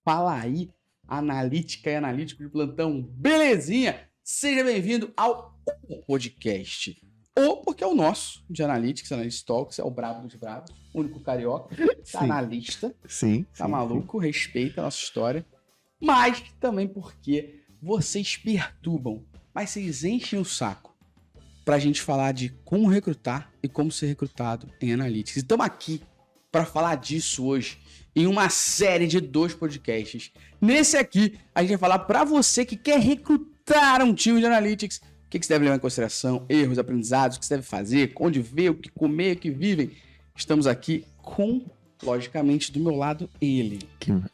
Fala aí, analítica e analítico de plantão, belezinha? Seja bem-vindo ao podcast. Ou porque é o nosso, de Analytics, Analytics Talks, é o brabo dos brabos, único carioca, analista, tá maluco, respeita a nossa história. Mas também porque vocês perturbam, mas vocês enchem o saco pra gente falar de como recrutar e como ser recrutado em Analytics. E estamos aqui para falar disso hoje em uma série de 2 podcasts. Nesse aqui, a gente vai falar para você que quer recrutar um time de Analytics, o que você deve levar em consideração, erros, aprendizados, o que você deve fazer, onde ver, o que comer, o que vivem. Estamos aqui com, logicamente, do meu lado, ele.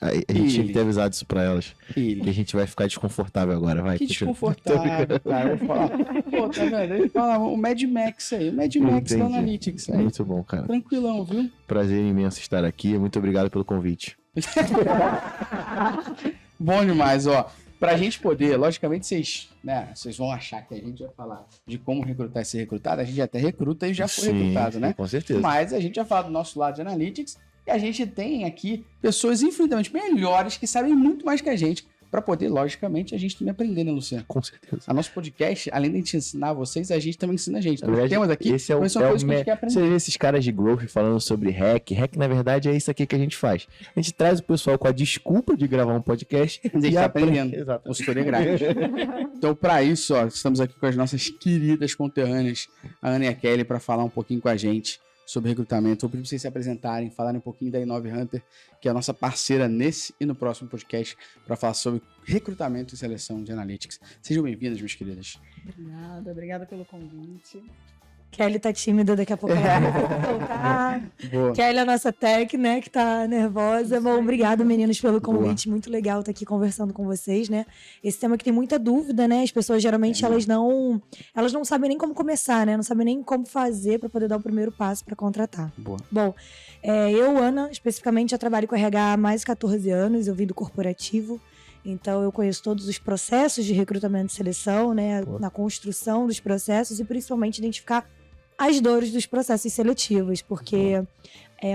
A gente tinha que ter avisado isso pra elas. Que a gente vai ficar desconfortável agora, vai. Que desconfortável, cara. Eu vou falar. Pô, tá vendo? Ele fala o Mad Max aí, o Mad Max do Analytics aí. Muito bom, cara. Tranquilão, viu? Prazer imenso estar aqui. Muito obrigado pelo convite. Bom demais, ó. Pra gente poder, logicamente, vocês vão achar que a gente vai falar de como recrutar e ser recrutado. A gente até recruta e já foi recrutado, né? Com certeza. Mas a gente já fala do nosso lado de Analytics e a gente tem aqui pessoas infinitamente melhores que sabem muito mais que a gente para poder, logicamente, a gente também aprender, né, Luciano? Com certeza. A nosso podcast, além de a gente ensinar vocês, a gente também ensina a gente. Então, temos aqui, esse é o que a gente quer aprender. Você vê esses caras de growth falando sobre hack. Hack, na verdade, é isso aqui que a gente faz. A gente traz o pessoal com a desculpa de gravar um podcast a gente tá aprendendo. Exato. Consultoria grátis. Então, para isso, ó, estamos aqui com as nossas queridas conterrâneas, a Ana e a Kelly, para falar um pouquinho com a gente sobre recrutamento. Vou pedir para vocês se apresentarem, falarem um pouquinho da I9 Hunter, que é a nossa parceira nesse e no próximo podcast, para falar sobre recrutamento e seleção de Analytics. Sejam bem-vindas, minhas queridas. Obrigada pelo convite. Kelly tá tímida, daqui a pouco ela vai voltar. Kelly é a nossa tech, né, que tá nervosa. Bom, obrigado, meninos, pelo convite. Muito legal estar aqui conversando com vocês, né? Esse tema que tem muita dúvida, né? As pessoas geralmente elas não sabem nem como começar, né? Não sabem nem como fazer para poder dar o primeiro passo para contratar. Boa. Bom, eu, Ana, especificamente, já trabalho com RH há mais de 14 anos. Eu vim do corporativo. Então, eu conheço todos os processos de recrutamento e seleção, né? Na construção dos processos e principalmente identificar as dores dos processos seletivos, porque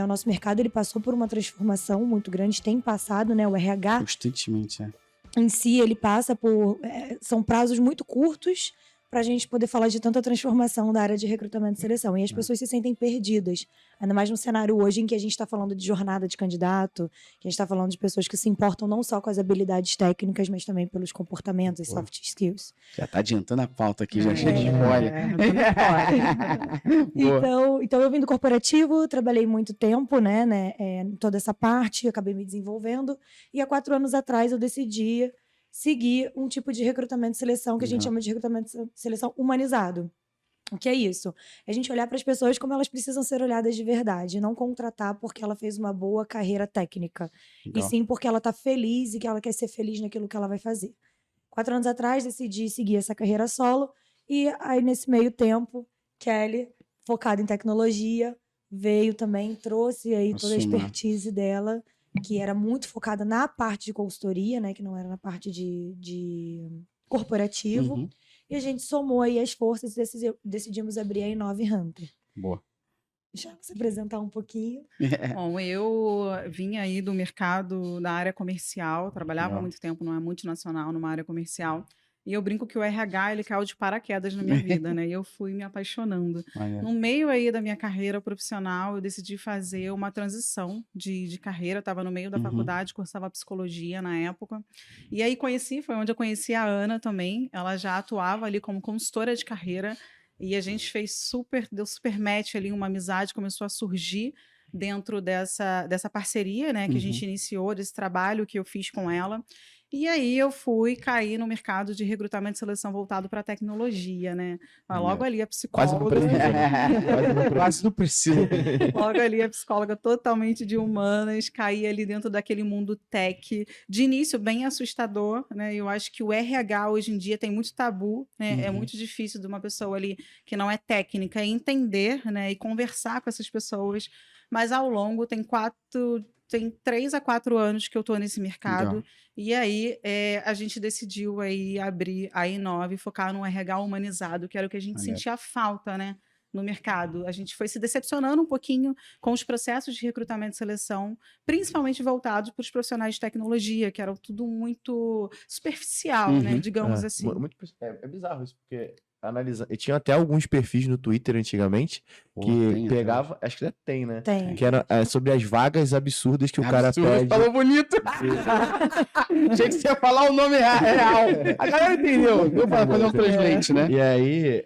o nosso mercado ele passou por uma transformação muito grande, tem passado, né? O RH constantemente, em si, ele passa por... são prazos muito curtos para a gente poder falar de tanta transformação da área de recrutamento e seleção. E as pessoas se sentem perdidas. Ainda mais no cenário hoje em que a gente está falando de jornada de candidato, que a gente está falando de pessoas que se importam não só com as habilidades técnicas, mas também pelos comportamentos e soft skills. Já tá adiantando a pauta aqui, já cheio de spoiler. Então, eu vim do corporativo, trabalhei muito tempo, né, em toda essa parte, acabei me desenvolvendo. E há 4 anos atrás eu decidi seguir um tipo de recrutamento e seleção que a gente chama de recrutamento e seleção humanizado. O que é isso? É a gente olhar para as pessoas como elas precisam ser olhadas de verdade, não contratar porque ela fez uma boa carreira técnica, e sim porque ela está feliz e que ela quer ser feliz naquilo que ela vai fazer. 4 anos atrás, decidi seguir essa carreira solo, e aí nesse meio tempo, Kelly, focada em tecnologia, veio também, trouxe aí toda a expertise dela, que era muito focada na parte de consultoria, né, que não era na parte de corporativo. E a gente somou aí as forças e decidimos abrir a I9 Hunter. Boa. Deixa eu se apresentar um pouquinho. Bom, eu vim aí do mercado da área comercial, trabalhava há muito tempo numa multinacional, numa área comercial. E eu brinco que o RH, ele caiu de paraquedas na minha vida, né? E eu fui me apaixonando. No meio aí da minha carreira profissional, eu decidi fazer uma transição de carreira. Estava no meio da faculdade, cursava psicologia na época. E aí foi onde eu conheci a Ana também. Ela já atuava ali como consultora de carreira. E a gente deu super match ali, uma amizade começou a surgir dentro dessa parceria, né? Que a gente iniciou, desse trabalho que eu fiz com ela. E aí eu fui cair no mercado de recrutamento e seleção voltado para a tecnologia, né? Mas logo ali a psicóloga... Quase não precisa. Logo ali a psicóloga totalmente de humanas, caí ali dentro daquele mundo tech. De início, bem assustador, né? Eu acho que o RH hoje em dia tem muito tabu, né? É muito difícil de uma pessoa ali que não é técnica entender, né? E conversar com essas pessoas. Mas ao longo tem 3 a 4 anos que eu estou nesse mercado. Legal. E aí a gente decidiu aí abrir a I9 e focar no RH humanizado, que era o que a gente sentia falta, né? no mercado. A gente foi se decepcionando um pouquinho com os processos de recrutamento e seleção, principalmente voltados para os profissionais de tecnologia, que era tudo muito superficial, né? Digamos assim. É bizarro isso, porque e tinha até alguns perfis no Twitter antigamente que pegava, acho que já tem, né? Tem. Que era sobre as vagas absurdas que o cara pede. Falou bonito. Achei que você ia falar o nome real. A galera entendeu. Deu pra fazer um translate, né? E aí,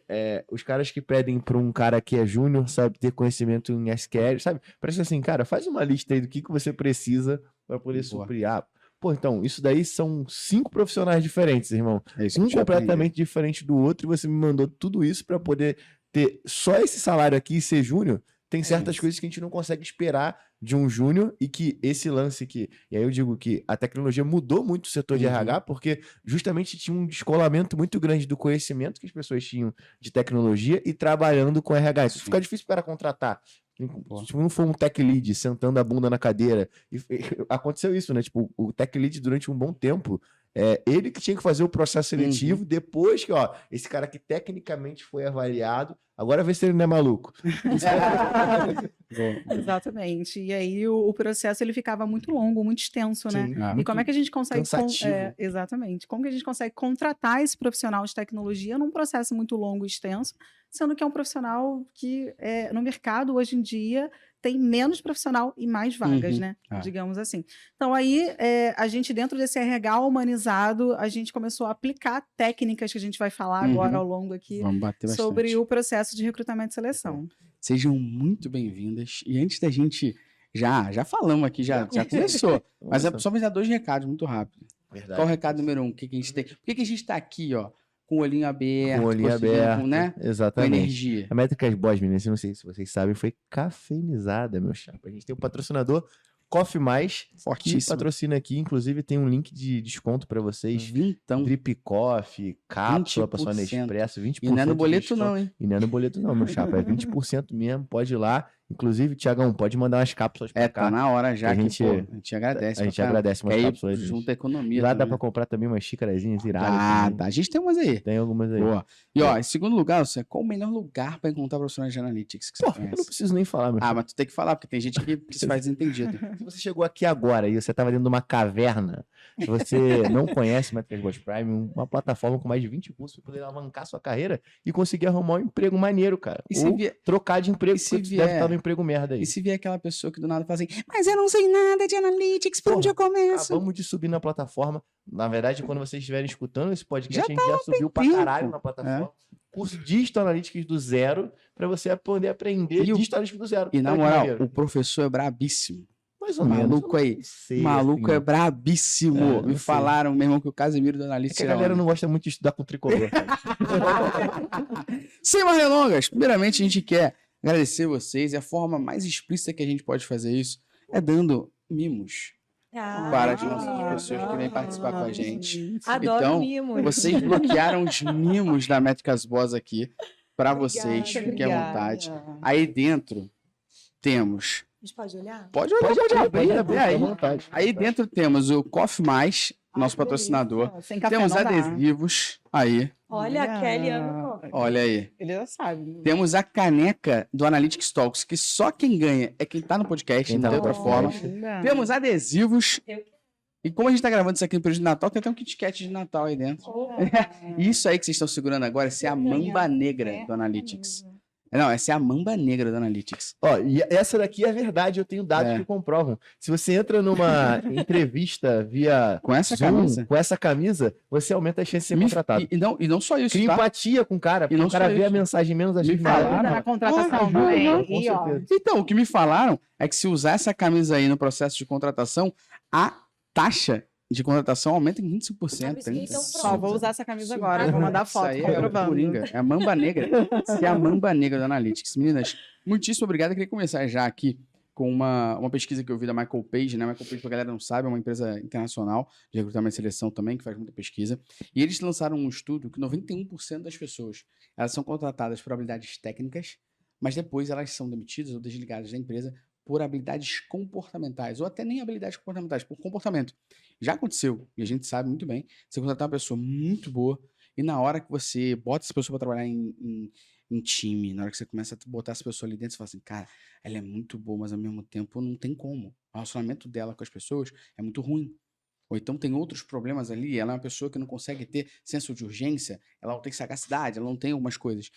os caras que pedem pra um cara que é júnior, sabe, ter conhecimento em SQL, sabe? Parece assim, cara, faz uma lista aí do que você precisa pra poder suprir. Pô, então, isso daí são 5 profissionais diferentes, irmão. Um completamente diferente do outro, e você me mandou tudo isso pra poder ter só esse salário aqui e ser júnior. Tem certas coisas que a gente não consegue esperar de um júnior e que esse lance aqui... E aí eu digo que a tecnologia mudou muito o setor de RH porque justamente tinha um descolamento muito grande do conhecimento que as pessoas tinham de tecnologia e trabalhando com RH. Isso fica difícil para contratar. Se não for um tech lead sentando a bunda na cadeira... aconteceu isso, né? Tipo, o tech lead durante um bom tempo... ele que tinha que fazer o processo seletivo depois que, esse cara que tecnicamente foi avaliado, agora vê se ele não é maluco. Exatamente. E aí o processo ele ficava muito longo, muito extenso, né? E como é que a gente consegue... exatamente. Como que a gente consegue contratar esse profissional de tecnologia num processo muito longo e extenso, sendo que é um profissional que no mercado hoje em dia tem menos profissional e mais vagas, né? Digamos assim. Então, aí, a gente, dentro desse RH humanizado, a gente começou a aplicar técnicas que a gente vai falar agora ao longo aqui sobre o processo de recrutamento e seleção. Sejam muito bem-vindas. E antes da gente... Já falamos aqui, já começou. Mas é só me dar 2 recados muito rápido. Verdade. Qual o recado número 1? O que a gente tem? Por que a gente tá aqui, com o olhinho aberto? Com o olhinho aberto, né? Exatamente. Com energia. A Métricas Boss, meninas, não sei se vocês sabem, foi cafeinizada, meu chapa. A gente tem um patrocinador, Coffee Mais, fortíssimo, que patrocina aqui. Inclusive, tem um link de desconto para vocês. Então, Drip Coffee, cápsula para sua Nespresso, 20%. E não é no boleto não, hein? E não é no boleto não, meu chapa. É 20% mesmo, pode ir lá. Inclusive, Tiagão, pode mandar umas cápsulas pra cá. Tá na hora já. A gente agradece. A gente agradece umas cápsulas. Junto à economia. E lá dá pra comprar também umas xícarazinhas iradas. Tá. A gente tem umas aí. Tem algumas aí. Boa. E em segundo lugar, qual o melhor lugar pra encontrar profissionais de analytics que você conhece? Eu não preciso nem falar, meu filho. Mas tu tem que falar, porque tem gente que se faz entendido. Se você chegou aqui agora e você tava dentro de uma caverna, se você não conhece Métricas Boss Prime, uma plataforma com mais de 20 cursos pra poder alavancar sua carreira e conseguir arrumar um emprego maneiro, cara. Ou trocar de emprego, porque você deve estar no emprego merda aí. E se vier aquela pessoa que do nada fala assim, mas eu não sei nada de analytics, por onde eu começo? Acabamos de subir na plataforma. Na verdade, quando vocês estiverem escutando esse podcast, a gente já subiu pra caralho na plataforma. Curso Digital Analytics do zero, pra você poder aprender Digital Analytics do zero. E na moral, o professor é brabíssimo. Mais ou menos. Maluco é brabíssimo. Me falaram, meu irmão, que o Casemiro do Analytics é que a galera não gosta muito de estudar com tricolor. Sem mais delongas, primeiramente a gente quer agradecer vocês, e a forma mais explícita que a gente pode fazer isso é dando mimos para as nossas pessoas que vêm participar com a gente. Adoro mimos. Vocês bloquearam os mimos da Métricas Boss aqui para vocês, fiquem à vontade. Aí dentro temos... A gente pode olhar? Pode abrir aí. Aí dentro temos o Coffee Mais, nosso patrocinador. Temos adesivos aí. Olha, a Kelly ama coffee. Olha aí. Ele já sabe. Temos a caneca do Analytics Talks, que só quem ganha é quem tá no podcast, não tem outra forma. Temos adesivos. E como a gente tá gravando isso aqui no período de Natal, tem até um Kit Kat de Natal aí dentro. Isso aí que vocês estão segurando agora, essa é a mamba negra do Analytics. Não, essa é a mamba negra do Analytics. E essa daqui é verdade, eu tenho dados que comprovam. Se você entra numa entrevista via com essa Zoom, camisa, com essa camisa, você aumenta a chance de ser contratado. E não só isso, Cria empatia com o cara, porque o cara vê a mensagem menos a gente falaram na contratação. Então, o que me falaram é que se usar essa camisa aí no processo de contratação, a taxa de contratação aumenta em 25%. Só vou usar essa camisa agora, vou mandar foto. Isso aí é a mamba negra. Essa é a mamba negra do Analytics. Meninas, muitíssimo obrigado. Eu queria começar já aqui com uma pesquisa que eu vi da Michael Page, né? Michael Page, pra galera não sabe, é uma empresa internacional de recrutamento e seleção também, que faz muita pesquisa. E eles lançaram um estudo que 91% das pessoas, elas são contratadas por habilidades técnicas, mas depois elas são demitidas ou desligadas da empresa por habilidades comportamentais, ou até nem habilidades comportamentais, por comportamento. Já aconteceu, e a gente sabe muito bem, você contratar uma pessoa muito boa, e na hora que você bota essa pessoa para trabalhar em em time, na hora que você começa a botar essa pessoa ali dentro, você fala assim, cara, ela é muito boa, mas ao mesmo tempo não tem como. O relacionamento dela com as pessoas é muito ruim. Ou então tem outros problemas ali, ela é uma pessoa que não consegue ter senso de urgência, ela não tem sagacidade, ela não tem algumas coisas.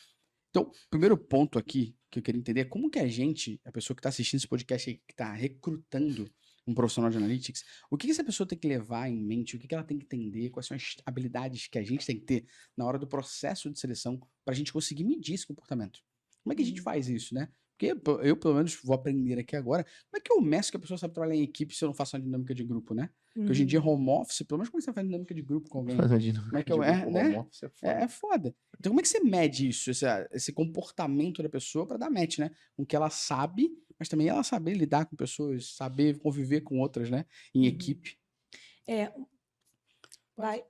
Então, o primeiro ponto aqui que eu queria entender é como que a pessoa que está assistindo esse podcast aí, que está recrutando um profissional de analytics, o que essa pessoa tem que levar em mente, o que ela tem que entender, quais são as habilidades que a gente tem que ter na hora do processo de seleção para a gente conseguir medir esse comportamento. Como é que a gente faz isso, né? Porque eu, pelo menos, vou aprender aqui agora, como é que eu meço que a pessoa sabe trabalhar em equipe se eu não faço uma dinâmica de grupo, né? Porque hoje em dia, home office, pelo menos como você faz dinâmica de grupo com alguém? Fazer uma dinâmica Como é que de eu, grupo né? home office é foda. É foda. Então, como é que você mede isso, esse comportamento da pessoa para dar match, né? Com o que ela sabe, mas também ela saber lidar com pessoas, saber conviver com outras, né? Em equipe. Vai.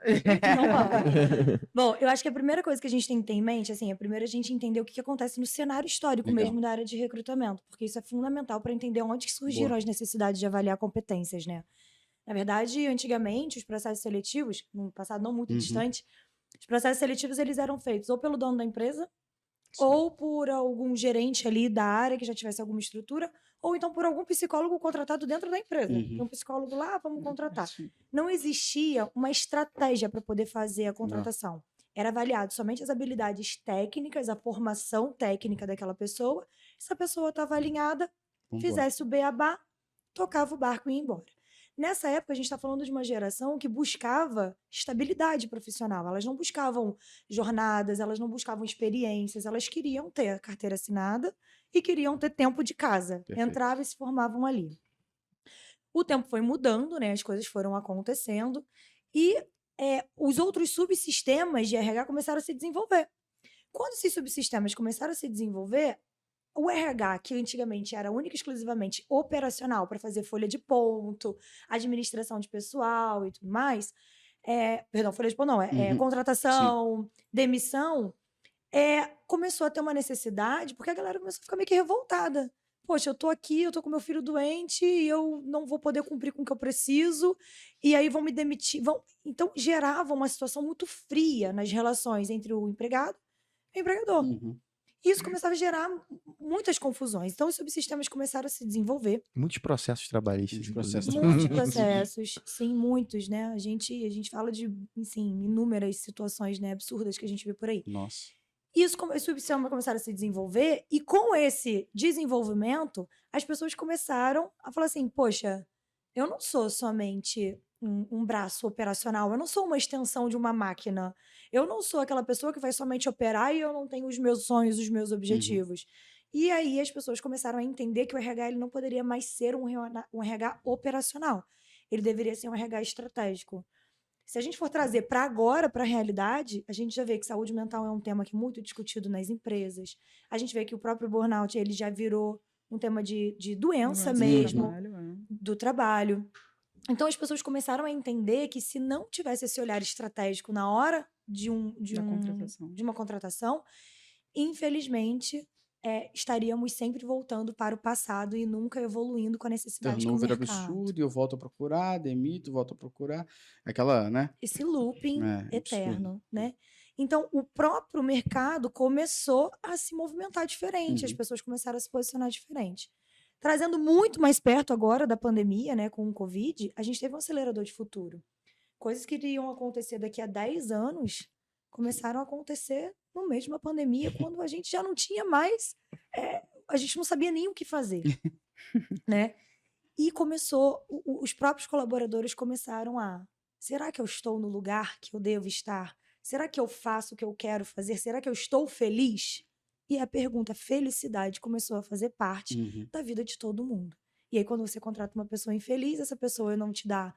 Não vai. Bom, eu acho que a primeira coisa que a gente tem que ter em mente, assim, é primeiro a gente entender o que acontece no cenário histórico Legal. mesmo da área de recrutamento, porque isso é fundamental para entender onde que surgiram Boa. as necessidades de avaliar competências, né? Na verdade, antigamente, os processos seletivos, num passado não muito distante, os processos seletivos eles eram feitos ou pelo dono da empresa, ou por algum gerente ali da área que já tivesse alguma estrutura, ou então por algum psicólogo contratado dentro da empresa. Tem um psicólogo lá, vamos contratar. Não existia uma estratégia para poder fazer a contratação. Era avaliado somente as habilidades técnicas, a formação técnica daquela pessoa. Se a pessoa estava alinhada, fizesse o beabá, tocava o barco e ia embora. Nessa época, a gente está falando de uma geração que buscava estabilidade profissional. Elas não buscavam jornadas, elas não buscavam experiências, elas queriam ter a carteira assinada e queriam ter tempo de casa. Perfeito. Entravam e se formavam ali. O tempo foi mudando, né? As coisas foram acontecendo e os outros subsistemas de RH começaram a se desenvolver. Quando esses subsistemas começaram a se desenvolver, o RH, que antigamente era única e exclusivamente operacional para fazer folha de ponto, administração de pessoal e tudo mais, perdão, folha de ponto não, contratação, demissão, começou a ter uma necessidade, porque a galera começou a ficar meio que revoltada. Poxa, eu tô aqui, eu tô com meu filho doente e eu não vou poder cumprir com o que eu preciso, e aí vão me demitir. Então, gerava uma situação muito fria nas relações entre o empregado e o empregador. Isso começava a gerar muitas confusões. Então, os subsistemas começaram a se desenvolver. Muitos processos trabalhistas. Muitos processos, sim, muitos, né? A gente fala de, assim, inúmeras situações, né, absurdas que a gente vê por aí. Nossa. Os subsistemas começaram a se desenvolver e com esse desenvolvimento, as pessoas começaram a falar assim, poxa, eu não sou somente um braço operacional, eu não sou uma extensão de uma máquina, eu não sou aquela pessoa que vai somente operar e eu não tenho os meus sonhos, os meus objetivos. E aí as pessoas começaram a entender que o RH ele não poderia mais ser um RH operacional, ele deveria ser um RH estratégico. Se a gente for trazer para agora, para a realidade, a gente já vê que saúde mental é um tema que é muito discutido nas empresas. A gente vê que o próprio burnout ele já virou um tema de doença mesmo, do trabalho. Então, as pessoas começaram a entender que se não tivesse esse olhar estratégico na hora de uma contratação, infelizmente, estaríamos sempre voltando para o passado e nunca evoluindo com a necessidade do mercado. Absurdo, e eu volto a procurar, demito, volto a procurar. Aquela, né? Esse looping eterno, né? Então, o próprio mercado começou a se movimentar diferente, as pessoas começaram a se posicionar diferente. Trazendo muito mais perto agora da pandemia, né, com o Covid, a gente teve um acelerador de futuro. Coisas que iriam acontecer daqui a 10 anos começaram a acontecer no meio de uma pandemia, quando a gente já não tinha mais, a gente não sabia nem o que fazer, né? E os próprios colaboradores começaram será que eu estou no lugar que eu devo estar? Será que eu faço o que eu quero fazer? Será que eu estou feliz? E a pergunta felicidade começou a fazer parte da vida de todo mundo. E aí, quando você contrata uma pessoa infeliz, essa pessoa não te dá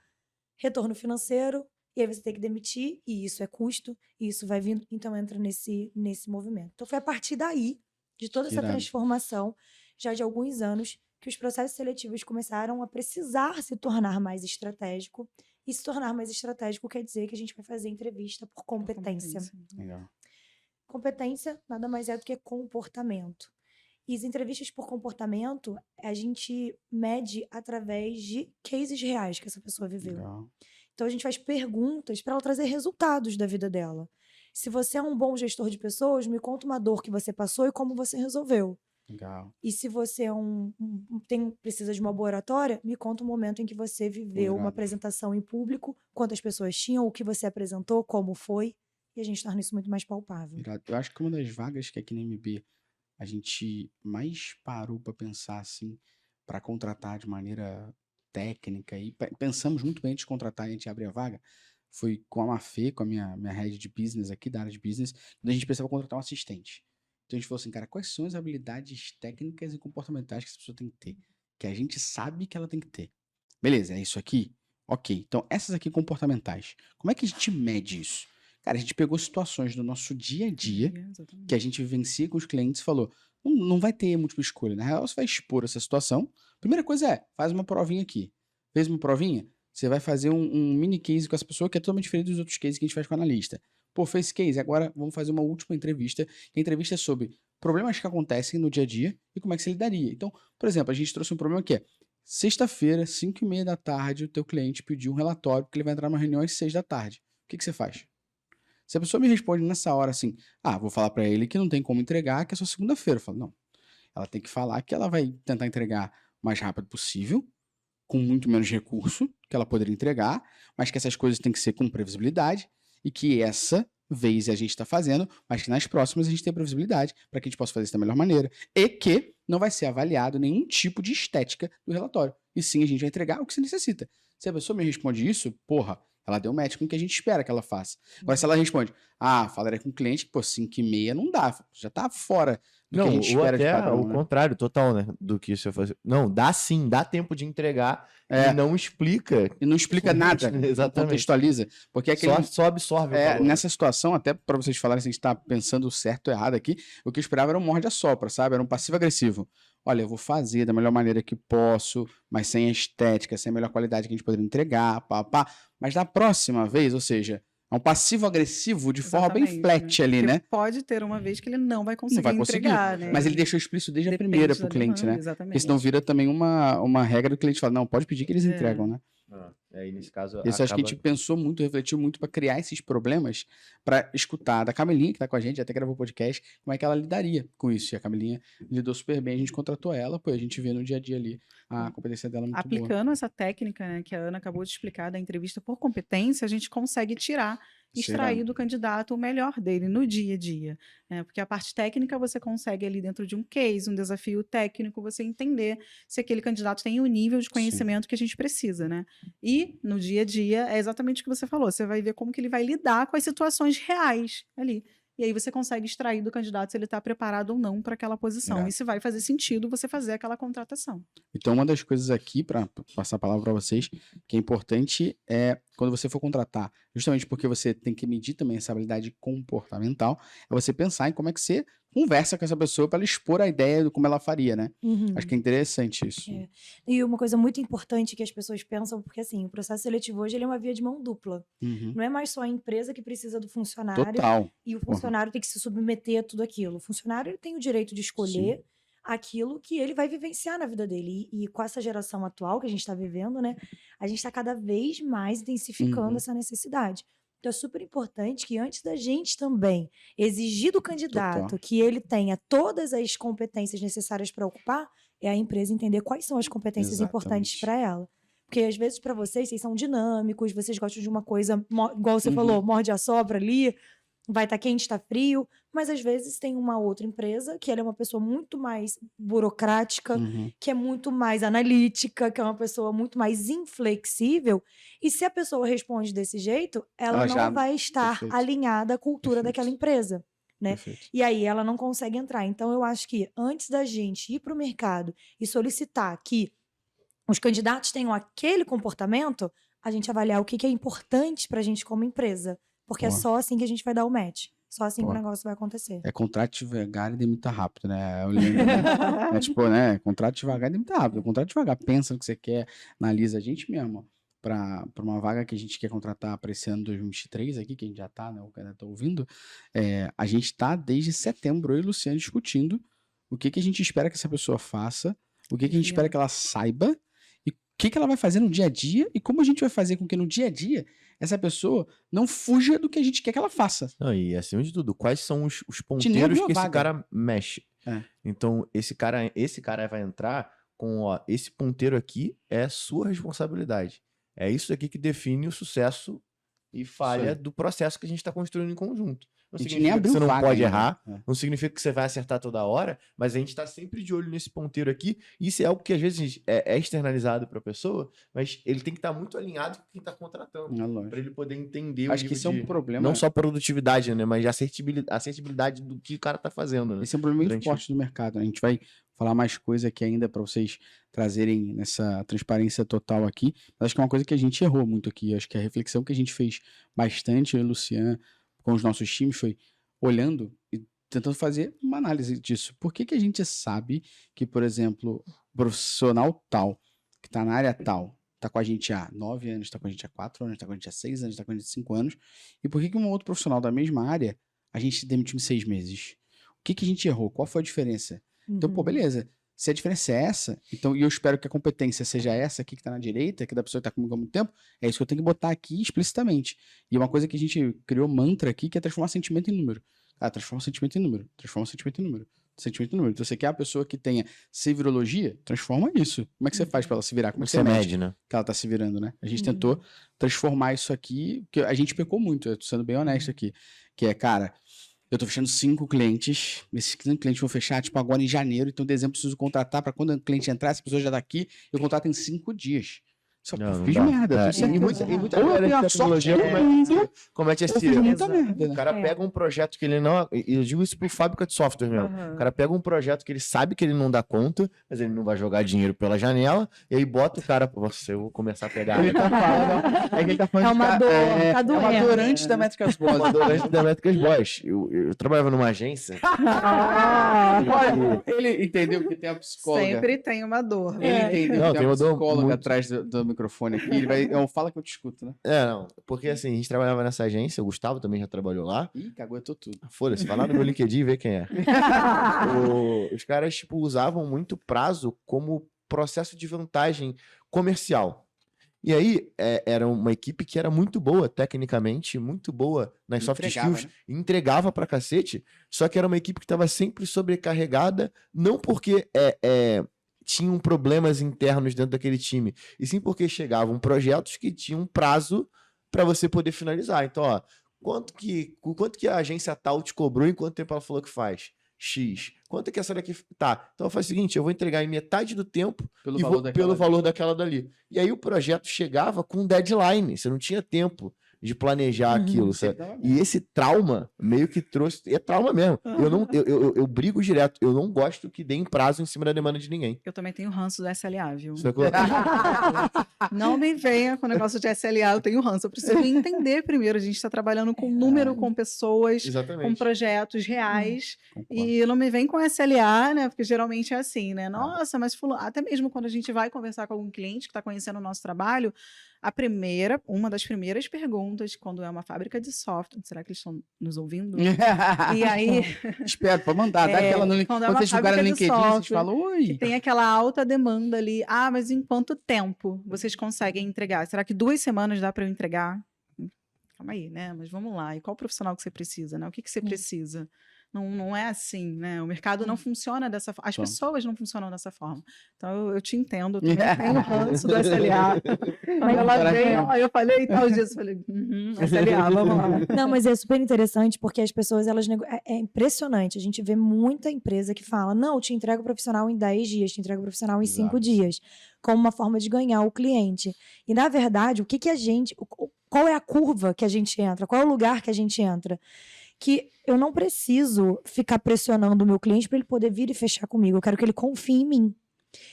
retorno financeiro, e aí você tem que demitir, e isso é custo, e isso vai vindo, então entra nesse movimento. Então, foi a partir daí, de toda essa transformação, já de alguns anos, que os processos seletivos começaram a precisar se tornar mais estratégico, e se tornar mais estratégico quer dizer que a gente vai fazer entrevista por competência. Legal. Competência nada mais é do que comportamento. E as entrevistas por comportamento, a gente mede através de cases reais que essa pessoa viveu. Legal. Então, a gente faz perguntas para ela trazer resultados da vida dela. Se você é um bom gestor de pessoas, me conta uma dor que você passou e como você resolveu. Legal. E se você é precisa de uma boa oratória, me conta um momento em que você viveu uma apresentação em público, quantas pessoas tinham, o que você apresentou, como foi, e a gente torna isso muito mais palpável. Eu acho que uma das vagas que aqui na MB a gente mais parou para pensar assim, para contratar de maneira técnica, e pensamos muito bem antes de contratar e a gente abrir a vaga, foi com a Mafê, com a minha head de business aqui, da área de business, quando a gente precisava contratar um assistente. Então a gente falou assim, cara, quais são as habilidades técnicas e comportamentais que essa pessoa tem que ter? Que a gente sabe que ela tem que ter. Beleza, é isso aqui? Ok. Então, essas aqui comportamentais. Como é que a gente mede isso? Cara, a gente pegou situações do nosso dia a dia que a gente vivencia com os clientes e falou, não vai ter múltipla escolha. Na real, você vai expor essa situação. Primeira coisa é, faz uma provinha aqui. Fez uma provinha? Você vai fazer um mini case com essa pessoa que é totalmente diferente dos outros cases que a gente faz com o analista. Pô, fez case, agora vamos fazer uma última entrevista. A entrevista é sobre problemas que acontecem no dia a dia e como é que você lidaria. Então, por exemplo, a gente trouxe um problema que é sexta-feira, 5h30 da tarde, o teu cliente pediu um relatório porque ele vai entrar numa reunião às 6 da tarde. O que você faz? Se a pessoa me responde nessa hora assim, vou falar pra ele que não tem como entregar, que é só segunda-feira. Eu falo, não. Ela tem que falar que ela vai tentar entregar o mais rápido possível, com muito menos recurso que ela poderia entregar, mas que essas coisas têm que ser com previsibilidade e que essa vez a gente está fazendo, mas que nas próximas a gente tem previsibilidade para que a gente possa fazer isso da melhor maneira e que não vai ser avaliado nenhum tipo de estética do relatório. E sim, a gente vai entregar o que você necessita. Se a pessoa me responde isso, porra, ela deu match com o que a gente espera que ela faça. Agora, se ela responde, falaria com o cliente que, 5h30 não dá, já tá fora do que a gente espera de padrão, o contrário, total, né, do que você fazer. Não, dá sim, dá tempo de entregar e não explica. E não explica nada, exatamente. Contextualiza. Porque só absorve o valor. Nessa situação, até para vocês falarem se a gente tá pensando certo ou errado aqui, o que eu esperava era um morde-a-sopra, sabe? Era um passivo-agressivo. Olha, eu vou fazer da melhor maneira que posso, mas sem a estética, sem a melhor qualidade que a gente poderia entregar, Mas da próxima vez, ou seja, é um passivo-agressivo de forma bem flat ali, né? Pode ter uma vez que ele não vai conseguir entregar, né? Mas ele deixou explícito desde a primeira pro cliente, né? Exatamente. Porque senão vira também uma regra do cliente falar, não, pode pedir que eles entregam, né? Aí, nesse caso, Isso acho que a gente pensou muito, refletiu muito para criar esses problemas, para escutar da Camelinha, que tá com a gente, até gravou o podcast, como é que ela lidaria com isso. E a Camelinha lidou super bem, a gente contratou ela, a gente vê no dia a dia ali a competência dela muito boa. Aplicando essa técnica, né, que a Ana acabou de explicar da entrevista por competência, a gente consegue extrair do candidato o melhor dele no dia a dia, né? Porque a parte técnica você consegue ali dentro de um case, um desafio técnico, você entender se aquele candidato tem o nível de conhecimento que a gente precisa, né? E no dia a dia é exatamente o que você falou, você vai ver como que ele vai lidar com as situações reais ali. E aí você consegue extrair do candidato se ele está preparado ou não para aquela posição. E se vai fazer sentido você fazer aquela contratação. Então, uma das coisas aqui, para passar a palavra para vocês, que é importante é, quando você for contratar, justamente porque você tem que medir também essa habilidade comportamental, é você pensar em como é que você conversa com essa pessoa para ela expor a ideia de como ela faria, né? Acho que é interessante isso. E uma coisa muito importante que as pessoas pensam, porque assim, o processo seletivo hoje ele é uma via de mão dupla. Não é mais só a empresa que precisa do funcionário. Total. E o funcionário tem que se submeter a tudo aquilo. O funcionário ele tem o direito de escolher aquilo que ele vai vivenciar na vida dele. E com essa geração atual que a gente está vivendo, né? A gente está cada vez mais intensificando essa necessidade. Então é super importante que antes da gente também exigir do candidato que ele tenha todas as competências necessárias para ocupar, é a empresa entender quais são as competências importantes para ela. Porque às vezes para vocês são dinâmicos, vocês gostam de uma coisa, igual você falou, morde a sopra ali, vai estar quente, está frio, mas às vezes tem uma outra empresa que ela é uma pessoa muito mais burocrática, que é muito mais analítica, que é uma pessoa muito mais inflexível, e se a pessoa responde desse jeito, ela não vai estar alinhada à cultura daquela empresa, né? E aí ela não consegue entrar. Então eu acho que antes da gente ir para o mercado e solicitar que os candidatos tenham aquele comportamento, a gente avaliar o que é importante para a gente como empresa. Porque é só assim que a gente vai dar o match. Só assim que o negócio vai acontecer. É contrato devagar e demita rápido, né? Eu lembro, né? Tipo, né? Contrato devagar e demita rápido. Contrato devagar, pensa no que você quer, analisa a gente mesmo. Para uma vaga que a gente quer contratar para esse ano 2023 aqui, que a gente já tá, né? O cara tá ouvindo. A gente tá desde setembro, eu e o Luciano discutindo o que a gente espera que essa pessoa faça, o que a gente espera que ela saiba, e o que ela vai fazer no dia a dia, e como a gente vai fazer com que no dia a dia essa pessoa não fuja do que a gente quer que ela faça. Não, e acima de tudo, quais são os nem ponteiros abriu a que esse vaga. cara mexe? É. Então, esse cara vai entrar com, ó, esse ponteiro aqui é sua responsabilidade. É isso aqui que define o sucesso e falha do processo que a gente está construindo em conjunto. Não A gente significa nem que abriu você não vaga pode ainda. errar, É. não significa que você vai acertar toda hora, mas a gente está sempre de olho nesse ponteiro aqui. E isso é algo que às vezes é externalizado para a pessoa, mas ele tem que estar muito alinhado com quem está contratando, É lógico. para ele poder entender Acho o que nível isso é um de... problema. Não só produtividade, né? Mas a assertibilidade do que o cara tá fazendo, né? Esse é um problema muito Durante- forte do mercado, né? A gente vai falar mais coisa aqui ainda para vocês trazerem nessa transparência total aqui. Mas acho que é uma coisa que a gente errou muito aqui. Acho que a reflexão que a gente fez bastante, eu e o Luciano, com os nossos times, foi olhando e tentando fazer uma análise disso. Por que a gente sabe que, por exemplo, o profissional tal, que está na área tal, está com a gente há 9 anos, está com a gente há 4 anos, está com a gente há 6 anos, está com a gente há 5 anos, e por que um outro profissional da mesma área a gente demitiu em 6 meses? O que a gente errou? Qual foi a diferença? Então, pô, beleza. Se a diferença é essa, então, e eu espero que a competência seja essa aqui que tá na direita, que da pessoa que tá comigo há muito tempo, é isso que eu tenho que botar aqui explicitamente. E uma coisa que a gente criou mantra aqui, que é transformar sentimento em número. Ah, transforma sentimento em número. Transforma sentimento em número. Sentimento em número. Então, você quer uma pessoa que tenha sevirologia? Transforma isso. Como é que você faz pra ela se virar? Como é que você mede mede, né? que ela tá se virando, né? A gente tentou transformar isso aqui, que a gente pecou muito, eu tô sendo bem honesto aqui, que é, cara, eu tô fechando 5 clientes, esses 5 clientes vão fechar, tipo, agora em janeiro, então em dezembro eu preciso contratar para quando o cliente entrar, essa pessoa já tá aqui, eu contrato em 5 dias. Só que eu Não fiz dá. merda, É, tudo certo. e muita Ou eu galera tenho de a sorte tecnologia comete eu esse fiz erro. muita Exato. merda, O né? cara pega um projeto que ele não... E eu digo isso por fábrica de software mesmo. Aham. O cara pega um projeto que ele sabe que ele não dá conta, mas ele não vai jogar dinheiro pela janela, e aí bota o cara... Nossa, eu vou começar a pegar... Ele tá falando, é que ele tá falando É uma de dor, é tá uma doendo. dor antes da Métricas Boas. Durante da Métricas Boys. Eu trabalhava numa agência... Olha, ele entendeu que tem a psicóloga. Sempre tem uma dor. Ele né? entendeu Não, que tem tem uma uma dor psicóloga muito- atrás do microfone aqui. Ele vai, fala que eu te escuto, né? Não. Porque assim, a gente trabalhava nessa agência, o Gustavo também já trabalhou lá. Ih, caguetou tudo. Foda-se, vai lá no meu LinkedIn e vê quem é. Os caras, tipo, usavam muito prazo como processo de vantagem comercial. E aí, era uma equipe que era muito boa, tecnicamente, muito boa nas soft Entregava, skills, né? entregava pra cacete, só que era uma equipe que estava sempre sobrecarregada, não porque tinham problemas internos dentro daquele time, e sim porque chegavam projetos que tinham prazo para você poder finalizar. Então, ó, quanto que a agência tal te cobrou e quanto tempo ela falou que faz? X. Quanto que essa daqui... Tá, então faz o seguinte, eu vou entregar em metade do tempo Pelo e valor vou, daquela pelo valor daquela dali. E aí o projeto chegava com um deadline, você não tinha tempo de planejar aquilo, sabe? E esse trauma meio que trouxe... É trauma mesmo. Eu brigo direto. Eu não gosto que deem prazo em cima da demanda de ninguém. Eu também tenho ranço do SLA, viu? Sacou? Não me venha com o negócio de SLA, eu tenho ranço. Eu preciso entender primeiro. A gente está trabalhando com número, com pessoas, com Exatamente. projetos reais. Concordo. E não me vem com SLA, né? Porque geralmente é assim, né? Nossa, mas até mesmo quando a gente vai conversar com algum cliente que está conhecendo o nosso trabalho, uma das primeiras perguntas, quando é uma fábrica de software, será que eles estão nos ouvindo? E aí, Espero, pode mandar. Dá aquela no link. quando é Quando uma vocês jogarem no fábrica de LinkedIn, vocês software, falam, oi. tem aquela alta demanda ali. Ah, mas em quanto tempo vocês conseguem entregar? Será que 2 semanas dá para eu entregar? Calma aí, né? Mas vamos lá. E qual profissional que você precisa, né? O que você precisa? Não é assim, né? O mercado não funciona dessa forma. As pessoas não funcionam dessa forma. Então, eu te entendo. Eu também tenho ranço do SLA. Quando ela veio, eu falei tal disso. Falei, SLA, vamos lá. Não, mas é super interessante porque as pessoas, é impressionante. A gente vê muita empresa que fala, não, te entrego o profissional em 10 dias, te entrego o profissional em 5 dias, como uma forma de ganhar o cliente. E, na verdade, qual é a curva que a gente entra? Qual é o lugar que a gente entra? Que eu não preciso ficar pressionando o meu cliente para ele poder vir e fechar comigo. Eu quero que ele confie em mim.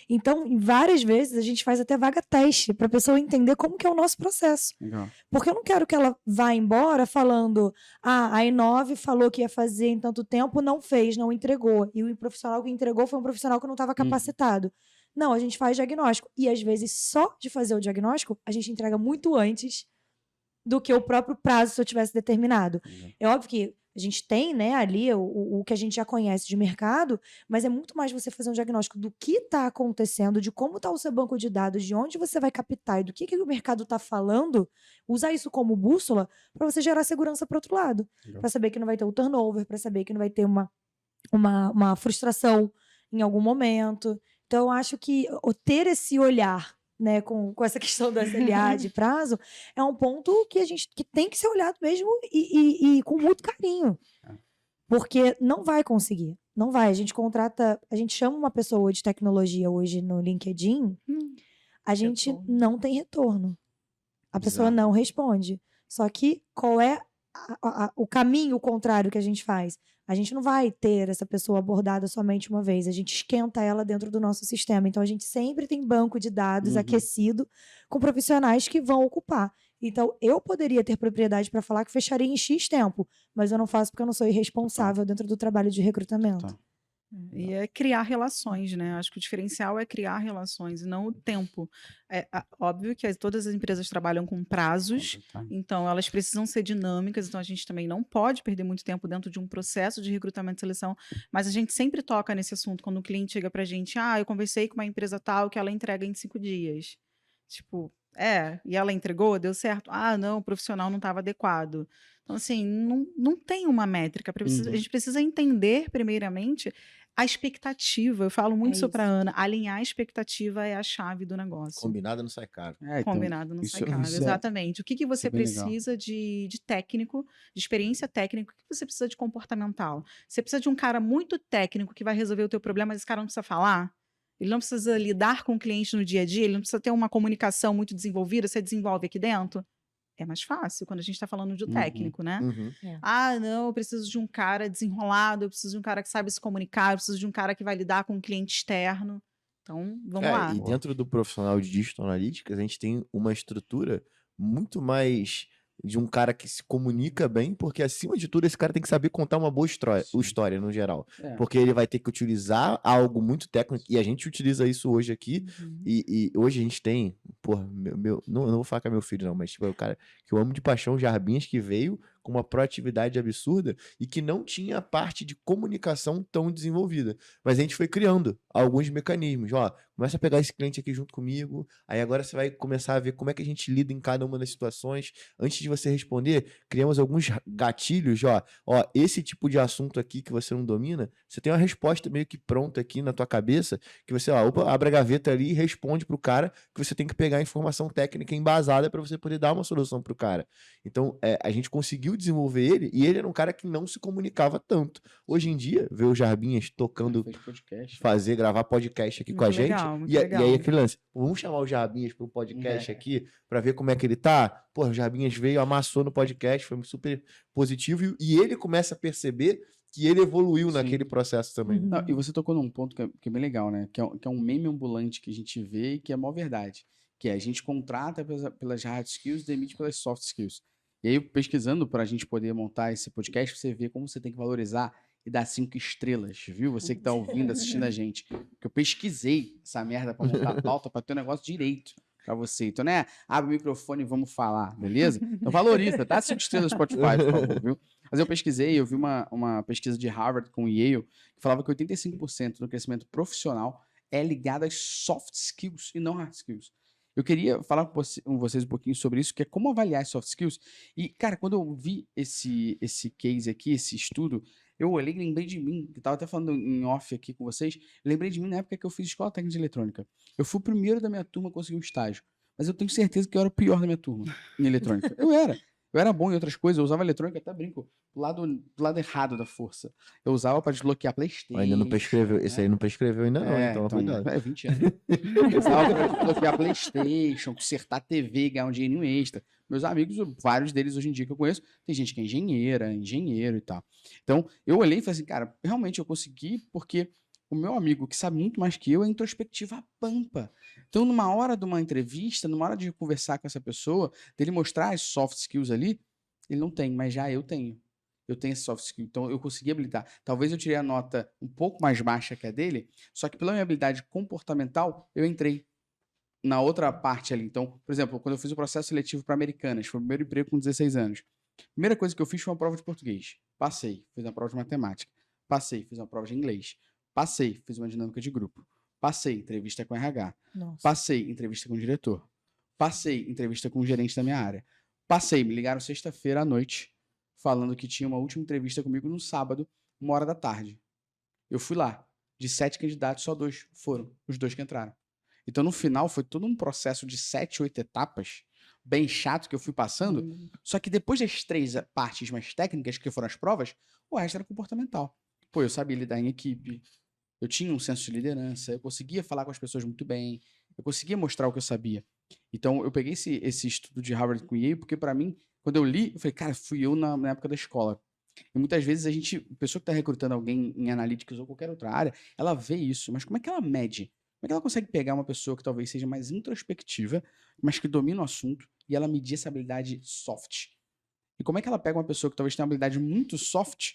Então, várias vezes, a gente faz até vaga teste para a pessoa entender como que é o nosso processo. Legal. Porque eu não quero que ela vá embora falando a I9 falou que ia fazer em tanto tempo, não fez, não entregou. E o profissional que entregou foi um profissional que não estava capacitado. Não, a gente faz diagnóstico. E, às vezes, só de fazer o diagnóstico, a gente entrega muito antes do que o próprio prazo se eu tivesse determinado. É óbvio que A gente tem, né, ali o que a gente já conhece de mercado, mas é muito mais você fazer um diagnóstico do que está acontecendo, de como está o seu banco de dados, de onde você vai captar e do que o mercado está falando, usar isso como bússola para você gerar segurança para outro lado. Para saber que não vai ter o turnover, para saber que não vai ter uma frustração em algum momento. Então, eu acho que ter esse olhar, né, com essa questão da SLA de prazo, é um ponto que tem que ser olhado mesmo e com muito carinho. Porque não vai conseguir. Não vai. A gente chama uma pessoa de tecnologia hoje no LinkedIn, a gente não tem retorno. A pessoa não responde. Só que qual é o caminho contrário que a gente faz? A gente não vai ter essa pessoa abordada somente uma vez, a gente esquenta ela dentro do nosso sistema. Então, a gente sempre tem banco de dados aquecido com profissionais que vão ocupar. Então, eu poderia ter propriedade para falar que fecharia em X tempo, mas eu não faço porque eu não sou irresponsável dentro do trabalho de recrutamento. E é criar relações, né? Acho que o diferencial é criar relações e não o tempo. Óbvio que todas as empresas trabalham com prazos, então elas precisam ser dinâmicas, então a gente também não pode perder muito tempo dentro de um processo de recrutamento e seleção, mas a gente sempre toca nesse assunto quando o cliente chega pra gente, eu conversei com uma empresa tal que ela entrega em 5 dias. Tipo, e ela entregou, deu certo? Não, o profissional não estava adequado. Então, assim, não tem uma métrica. A gente precisa entender, primeiramente, a expectativa. Eu falo muito isso para Ana. Alinhar a expectativa é a chave do negócio. Combinado não sai caro. Combinado não sai caro, exatamente. O que você precisa de técnico, de experiência técnica, o que você precisa de comportamental? Você precisa de um cara muito técnico que vai resolver o teu problema, mas esse cara não precisa falar? Ele não precisa lidar com o cliente no dia a dia? Ele não precisa ter uma comunicação muito desenvolvida? Você desenvolve aqui dentro? É mais fácil quando a gente está falando de técnico, né? Não, eu preciso de um cara desenrolado, eu preciso de um cara que sabe se comunicar, eu preciso de um cara que vai lidar com um cliente externo. Então, vamos lá. E dentro do profissional de Digital Analytics, a gente tem uma estrutura muito mais de um cara que se comunica bem, porque acima de tudo esse cara tem que saber contar uma boa história no geral, porque ele vai ter que utilizar algo muito técnico, e a gente utiliza isso hoje aqui, e hoje a gente tem, não vou falar que é meu filho não, mas tipo, é o cara que eu amo de paixão, Jarbinhas, que veio com uma proatividade absurda e que não tinha a parte de comunicação tão desenvolvida. Mas a gente foi criando alguns mecanismos. Começa a pegar esse cliente aqui junto comigo, aí agora você vai começar a ver como é que a gente lida em cada uma das situações. Antes de você responder, criamos alguns gatilhos. Esse tipo de assunto aqui que você não domina, você tem uma resposta meio que pronta aqui na tua cabeça, que você abre a gaveta ali e responde pro cara, que você tem que pegar a informação técnica embasada para você poder dar uma solução pro cara. Então, a gente conseguiu desenvolver ele, e ele era um cara que não se comunicava tanto. Hoje em dia, ver o Jarbinhas tocando, gravar podcast aqui com a gente, e aí aquele lance, vamos chamar o Jarbinhas para um podcast aqui, para ver como é que ele tá. O Jarbinhas veio, amassou no podcast, foi super positivo, e ele começa a perceber que ele evoluiu naquele processo também. Não, e você tocou num ponto que é bem legal, né? Que é um meme ambulante que a gente vê e que é a maior verdade. Que a gente contrata pelas hard skills e demite pelas soft skills. E aí, pesquisando para a gente poder montar esse podcast, você vê como você tem que valorizar e dar 5 estrelas, viu? Você que tá ouvindo, assistindo a gente. Porque eu pesquisei essa merda para montar a pauta, para ter um negócio direito para você. Então, né? Abre o microfone e vamos falar, beleza? Então valoriza, tá? 5 estrelas no Spotify, por favor, viu? Mas eu pesquisei, eu vi uma pesquisa de Harvard com o Yale, que falava que 85% do crescimento profissional é ligado às soft skills e não hard skills. Eu queria falar com vocês um pouquinho sobre isso, que é como avaliar as soft skills. E, cara, quando eu vi esse case aqui, esse estudo, eu olhei e lembrei de mim, que estava até falando em off aqui com vocês, lembrei de mim na época que eu fiz escola técnica de eletrônica. Eu fui o primeiro da minha turma a conseguir um estágio, mas eu tenho certeza que eu era o pior da minha turma em eletrônica. Eu era bom em outras coisas, eu usava eletrônica, até brinco, do lado errado da força. Eu usava para desbloquear PlayStation. Ainda não prescreveu, esse aí não prescreveu ainda não, então cuidado. 20 anos. Eu usava para desbloquear PlayStation, consertar TV, ganhar um dinheirinho extra. Meus amigos, vários deles hoje em dia que eu conheço, tem gente que é engenheiro e tal. Então, eu olhei e falei assim, cara, realmente eu consegui porque o meu amigo, que sabe muito mais que eu, é introspectiva pampa. Então, numa hora de uma entrevista, numa hora de conversar com essa pessoa, dele mostrar as soft skills ali, ele não tem, mas já eu tenho. Eu tenho esse soft skill, então eu consegui habilitar. Talvez eu tirei a nota um pouco mais baixa que a dele, só que pela minha habilidade comportamental, eu entrei na outra parte ali. Então, por exemplo, quando eu fiz o processo seletivo para Americanas, foi o primeiro emprego com 16 anos. A primeira coisa que eu fiz foi uma prova de português. Passei, fiz uma prova de matemática. Passei, fiz uma prova de inglês. Passei, fiz uma dinâmica de grupo. Passei, entrevista com RH. Nossa. Passei, entrevista com o diretor. Passei, entrevista com o gerente da minha área. Passei, me ligaram sexta-feira à noite, falando que tinha uma última entrevista comigo no sábado, 1h da tarde. Eu fui lá. De 7 candidatos, só 2 foram. Os 2 que entraram. Então, no final, foi todo um processo de 7, 8 etapas, bem chato que eu fui passando. Só que depois das 3 partes mais técnicas, que foram as provas, o resto era comportamental. Pô, eu sabia lidar em equipe, eu tinha um senso de liderança, eu conseguia falar com as pessoas muito bem, eu conseguia mostrar o que eu sabia. Então, eu peguei esse estudo de Harvard com Yale, porque para mim, quando eu li, eu falei, cara, fui eu na época da escola. E muitas vezes a pessoa que está recrutando alguém em analytics ou qualquer outra área, ela vê isso, mas como é que ela mede? Como é que ela consegue pegar uma pessoa que talvez seja mais introspectiva, mas que domina o assunto, e ela medir essa habilidade soft? E como é que ela pega uma pessoa que talvez tenha uma habilidade muito soft,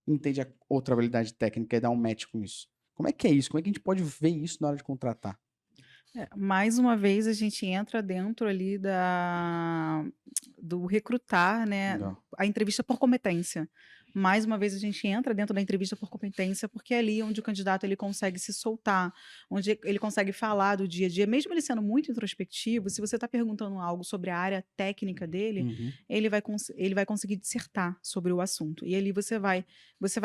entende a outra habilidade técnica e dá um match com isso? Como é que é isso? Como é que a gente pode ver isso na hora de contratar? Mais uma vez, a gente entra dentro ali do recrutar, né? Legal. A entrevista por competência. Mais uma vez, a gente entra dentro da entrevista por competência, porque é ali onde o candidato ele consegue se soltar, onde ele consegue falar do dia a dia. Mesmo ele sendo muito introspectivo, se você está perguntando algo sobre a área técnica dele, Uhum. ele vai conseguir dissertar sobre o assunto. E ali você vai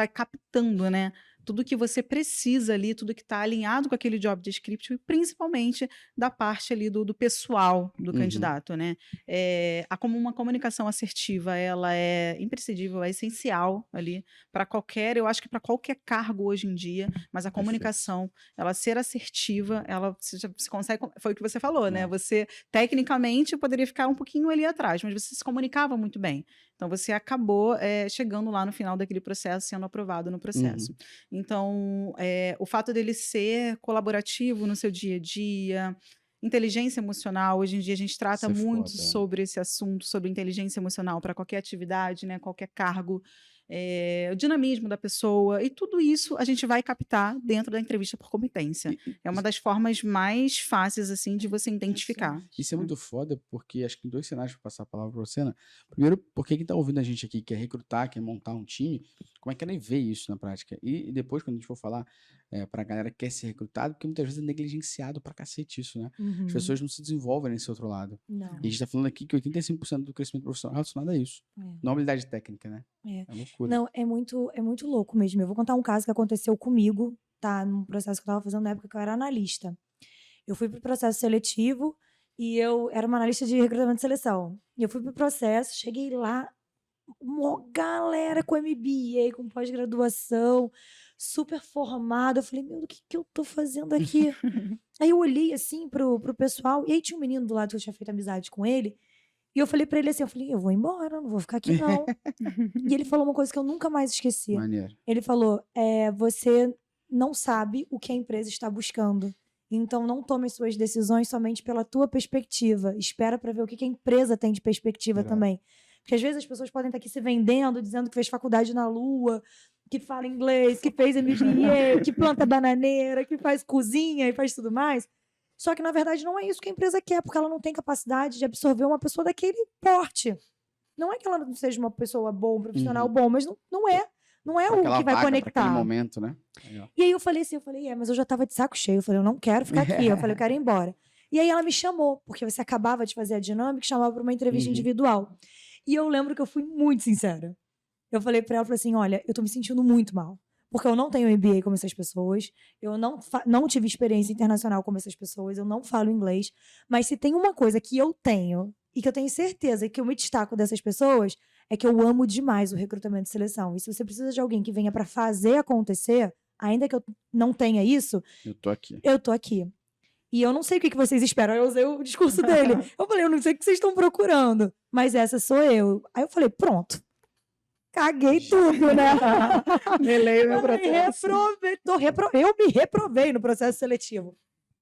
captando, né? Tudo que você precisa ali, tudo que está alinhado com aquele job description, e principalmente da parte ali do pessoal do candidato, né? Como uma comunicação assertiva, ela é imprescindível, é essencial ali para eu acho que para qualquer cargo hoje em dia, mas a comunicação, ela ser assertiva, você consegue, foi o que você falou, né? Você, tecnicamente, poderia ficar um pouquinho ali atrás, mas você se comunicava muito bem. Então, você acabou chegando lá no final daquele processo, sendo aprovado no processo. Então, o fato dele ser colaborativo no seu dia a dia, inteligência emocional, hoje em dia a gente trata muito sobre esse assunto, sobre inteligência emocional para qualquer atividade, né, qualquer cargo, o dinamismo da pessoa, e tudo isso a gente vai captar dentro da entrevista por competência. É uma das formas mais fáceis, assim, de você identificar. Isso é muito foda, porque acho que em 2 cenários para passar a palavra para você, né? Primeiro, porque quem tá ouvindo a gente aqui quer recrutar, quer montar um time, como é que ela vê isso na prática? E depois, quando a gente for falar pra galera que quer ser recrutado, porque muitas vezes é negligenciado pra cacete isso, né? As pessoas não se desenvolvem nesse outro lado. Não. E a gente tá falando aqui que 85% do crescimento profissional é relacionado a isso. Não a habilidade técnica, né? É loucura. Não, é muito louco mesmo. Eu vou contar um caso que aconteceu comigo, tá? Num processo que eu tava fazendo na época que eu era analista. Eu fui pro processo seletivo e eu era uma analista de recrutamento e seleção. E eu fui pro processo, cheguei lá, uma galera com MBA, com pós-graduação, super formada. Eu falei, meu, o que eu tô fazendo aqui? Aí eu olhei assim pro pessoal, e aí tinha um menino do lado que eu tinha feito amizade com ele, e eu falei pra ele assim, eu vou embora, não vou ficar aqui não. E ele falou uma coisa que eu nunca mais esqueci. Maneiro. Ele falou, você não sabe o que a empresa está buscando. Então não tome suas decisões somente pela tua perspectiva. Espera pra ver o que a empresa tem de perspectiva também. Porque às vezes as pessoas podem estar aqui se vendendo, dizendo que fez faculdade na Lua, que fala inglês, que fez MBA, que planta bananeira, que faz cozinha e faz tudo mais. Só que, na verdade, não é isso que a empresa quer, porque ela não tem capacidade de absorver uma pessoa daquele porte. Não é que ela não seja uma pessoa boa, um profissional bom, mas não é. Não é o que vai conectar. Naquele momento, né? E aí eu falei assim, mas eu já tava de saco cheio. Eu falei, eu não quero ficar aqui. Eu falei, eu quero ir embora. E aí ela me chamou, porque você acabava de fazer a dinâmica e chamava para uma entrevista individual. E eu lembro que eu fui muito sincera. Eu falei pra ela, assim, olha, eu tô me sentindo muito mal. Porque eu não tenho MBA como essas pessoas, eu não tive experiência internacional como essas pessoas, eu não falo inglês, mas se tem uma coisa que eu tenho, e que eu tenho certeza que eu me destaco dessas pessoas, é que eu amo demais o recrutamento e seleção. E se você precisa de alguém que venha pra fazer acontecer, ainda que eu não tenha isso, eu tô aqui. Eu tô aqui. E eu não sei o que vocês esperam. Eu usei o discurso dele. Eu falei, eu não sei o que vocês estão procurando, mas essa sou eu. Aí eu falei, pronto. Caguei tudo, né? Melei o meu processo. Eu me reprovei no processo seletivo.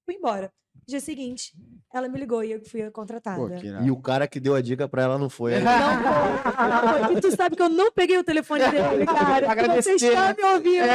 Fui embora. Dia seguinte, ela me ligou e eu fui contratada. Pô, que irado. E o cara que deu a dica pra ela não foi. Ela... Não, foi. E tu sabe que eu não peguei o telefone dele, cara. Agradecer, Você está né? me ouvindo.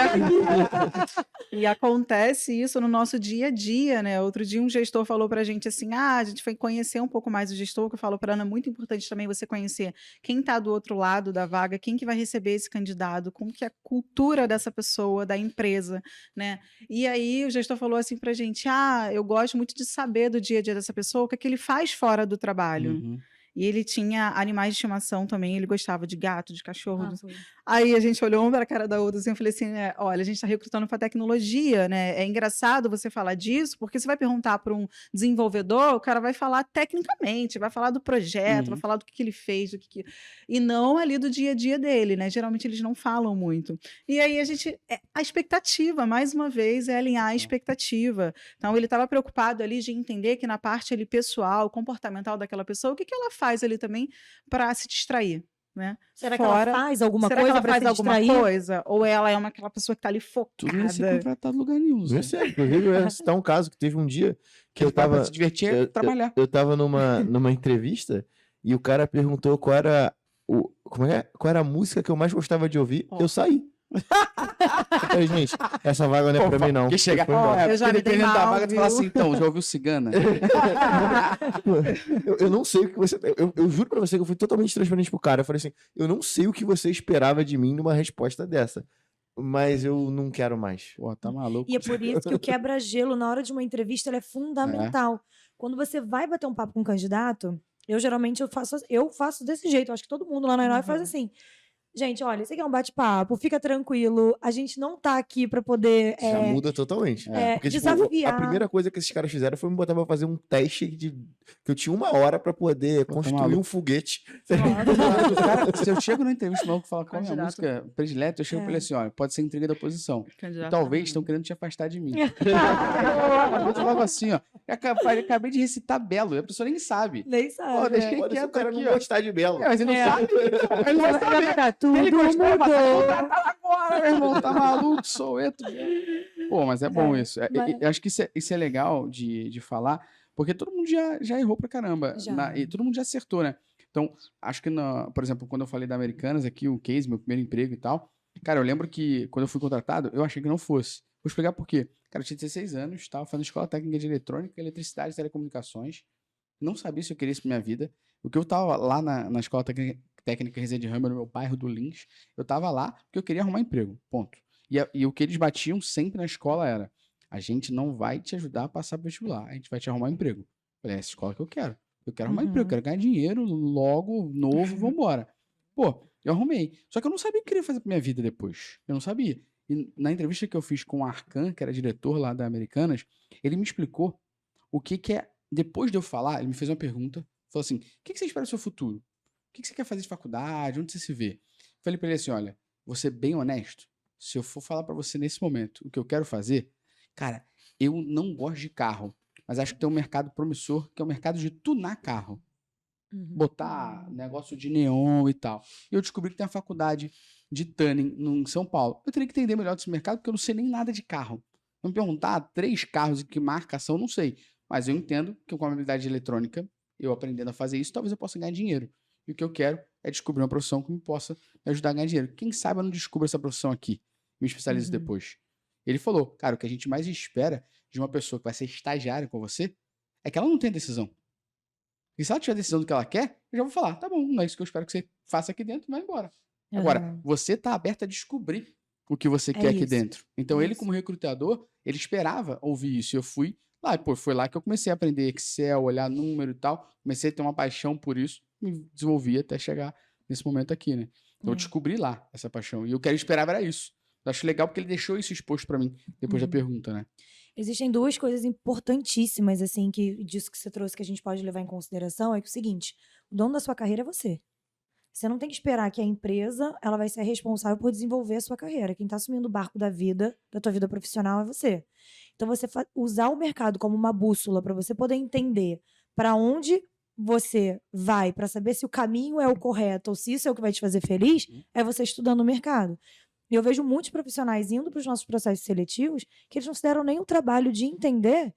E acontece isso no nosso dia a dia, né? Outro dia um gestor falou pra gente assim, a gente foi conhecer um pouco mais o gestor, que eu falo pra Ana, é muito importante também você conhecer quem tá do outro lado da vaga, quem que vai receber esse candidato, como que é a cultura dessa pessoa, da empresa, né? E aí o gestor falou assim pra gente, eu gosto muito de saber do dia a dia dessa pessoa, o que é que ele faz fora do trabalho. Uhum. E ele tinha animais de estimação também, ele gostava de gato, de cachorro. Foi. Aí a gente olhou um para a cara da outra assim, eu falei assim, olha, a gente está recrutando para tecnologia, né? É engraçado você falar disso, porque você vai perguntar para um desenvolvedor, o cara vai falar tecnicamente, vai falar do projeto, vai falar do que ele fez, e não ali do dia a dia dele, né? Geralmente eles não falam muito. E aí a expectativa, mais uma vez, é alinhar a expectativa. Então ele estava preocupado ali de entender que na parte ali pessoal, comportamental daquela pessoa, o que ela faz ali também para se distrair, né? Será que ela faz alguma Será coisa que ela faz para se alguma distrair? coisa? Ou ela é aquela pessoa que está ali Tu não ia ser focada? contratado em lugar nenhum. Não Zé. sei, inclusive eu ia citar um caso que teve um dia que eu Pra tava... se divertir é trabalhar. Eu tava numa entrevista e o cara perguntou qual era qual era a música que eu mais gostava de ouvir. Eu saí. Eu falei, gente, essa vaga não é pra mim, não. Porque chega, Eu fui embora. eu já me dei dependendo da mal, vaga, tu fala viu? assim, então, já ouviu Cigana? Eu não sei o que você. Eu juro pra você que eu fui totalmente transparente pro cara. Eu falei assim: eu não sei o que você esperava de mim numa resposta dessa. Mas eu não quero mais. Pô, tá maluco. E é por isso que o quebra-gelo na hora de uma entrevista ele é fundamental. Quando você vai bater um papo com um candidato, geralmente eu faço desse jeito. Eu acho que todo mundo lá na Herói faz assim. Gente, olha, esse aqui é um bate-papo, fica tranquilo. A gente não tá aqui pra poder Já muda totalmente. Porque, tipo, desafiar. a primeira coisa que esses caras fizeram foi me botar pra fazer um teste que eu tinha 1 hora pra poder construir maluco. um foguete. Cara, se eu chego na entrevista, o maluco fala qual é a minha Candidato. música predileta, eu chego pra ele assim, olha, pode ser intriga da oposição. Candidato Talvez a estão mim. querendo te afastar de mim. Eu falava assim, ó, acabei de recitar Belo, e a pessoa nem sabe. Nem Pô, sabe. deixa ele Pode ser o quieto cara aqui, não ó. gostar de Belo. Mas ele não sabe. Ele não vai saber. Tudo Ele gostou, mudou. agora, meu irmão, tá maluco, sou eu. Pô, mas é bom isso. mas- Eu acho que isso é legal de falar, porque todo mundo já errou pra caramba. Já. E todo mundo já acertou, né? Então, acho que, por exemplo, quando eu falei da Americanas aqui, o case, meu primeiro emprego e tal, cara, eu lembro que quando eu fui contratado, eu achei que não fosse. Vou explicar por quê. Cara, eu tinha 16 anos, estava fazendo escola técnica de eletrônica, eletricidade e telecomunicações. Não sabia se eu queria isso pra minha vida. O que eu tava lá na escola técnica Resende Rama, no meu bairro do Lins, eu tava lá porque eu queria arrumar emprego, ponto. E o que eles batiam sempre na escola era, a gente não vai te ajudar a passar pro vestibular, a gente vai te arrumar emprego. Eu falei, é essa escola que eu quero. Eu quero arrumar emprego, eu quero ganhar dinheiro logo, novo, vambora. Pô, eu arrumei. Só que eu não sabia o que eu queria fazer pra minha vida depois. Eu não sabia. E na entrevista que eu fiz com o Arcan, que era diretor lá da Americanas, ele me explicou o que é. Depois de eu falar, ele me fez uma pergunta. Falou assim: o que você espera do seu futuro? O que você quer fazer de faculdade? Onde você se vê? Falei pra ele assim: olha, vou ser bem honesto. Se eu for falar pra você nesse momento o que eu quero fazer, cara, eu não gosto de carro, mas acho que tem um mercado promissor, que é o mercado de tunar carro. Botar negócio de neon e tal. E eu descobri que tem uma faculdade de tuning em São Paulo. Eu teria que entender melhor desse mercado, porque eu não sei nem nada de carro. Vou me perguntar 3 carros e que marca são, não sei. Mas eu entendo que com a habilidade eletrônica, eu aprendendo a fazer isso, talvez eu possa ganhar dinheiro. E o que eu quero é descobrir uma profissão que me possa me ajudar a ganhar dinheiro. Quem sabe eu não descubro essa profissão aqui, me especializo depois. Ele falou, cara, o que a gente mais espera de uma pessoa que vai ser estagiária com você é que ela não tenha decisão. E se ela tiver decisão do que ela quer, eu já vou falar, tá bom, não é isso que eu espero que você faça aqui dentro, vai embora. Agora, você tá aberto a descobrir o que você quer aqui isso. dentro. Então, ele Isso. como recrutador, ele esperava ouvir isso. E eu fui lá, e pô, foi lá que eu comecei a aprender Excel, olhar número e tal. Comecei a ter uma paixão por isso, me desenvolvi até chegar nesse momento aqui, né? Então, eu descobri lá essa paixão. E o que eu esperava era isso. Eu acho legal porque ele deixou isso exposto pra mim, depois da pergunta, né? Existem 2 coisas importantíssimas, assim, disso que você trouxe que a gente pode levar em consideração, é que é o seguinte, o dono da sua carreira é você. Você não tem que esperar que a empresa, ela vai ser responsável por desenvolver a sua carreira. Quem está assumindo o barco da vida, da tua vida profissional, é você. Então, você usar o mercado como uma bússola para você poder entender para onde você vai, para saber se o caminho é o correto ou se isso é o que vai te fazer feliz, é você estudando o mercado. E eu vejo muitos profissionais indo para os nossos processos seletivos que eles não se deram nem o trabalho de entender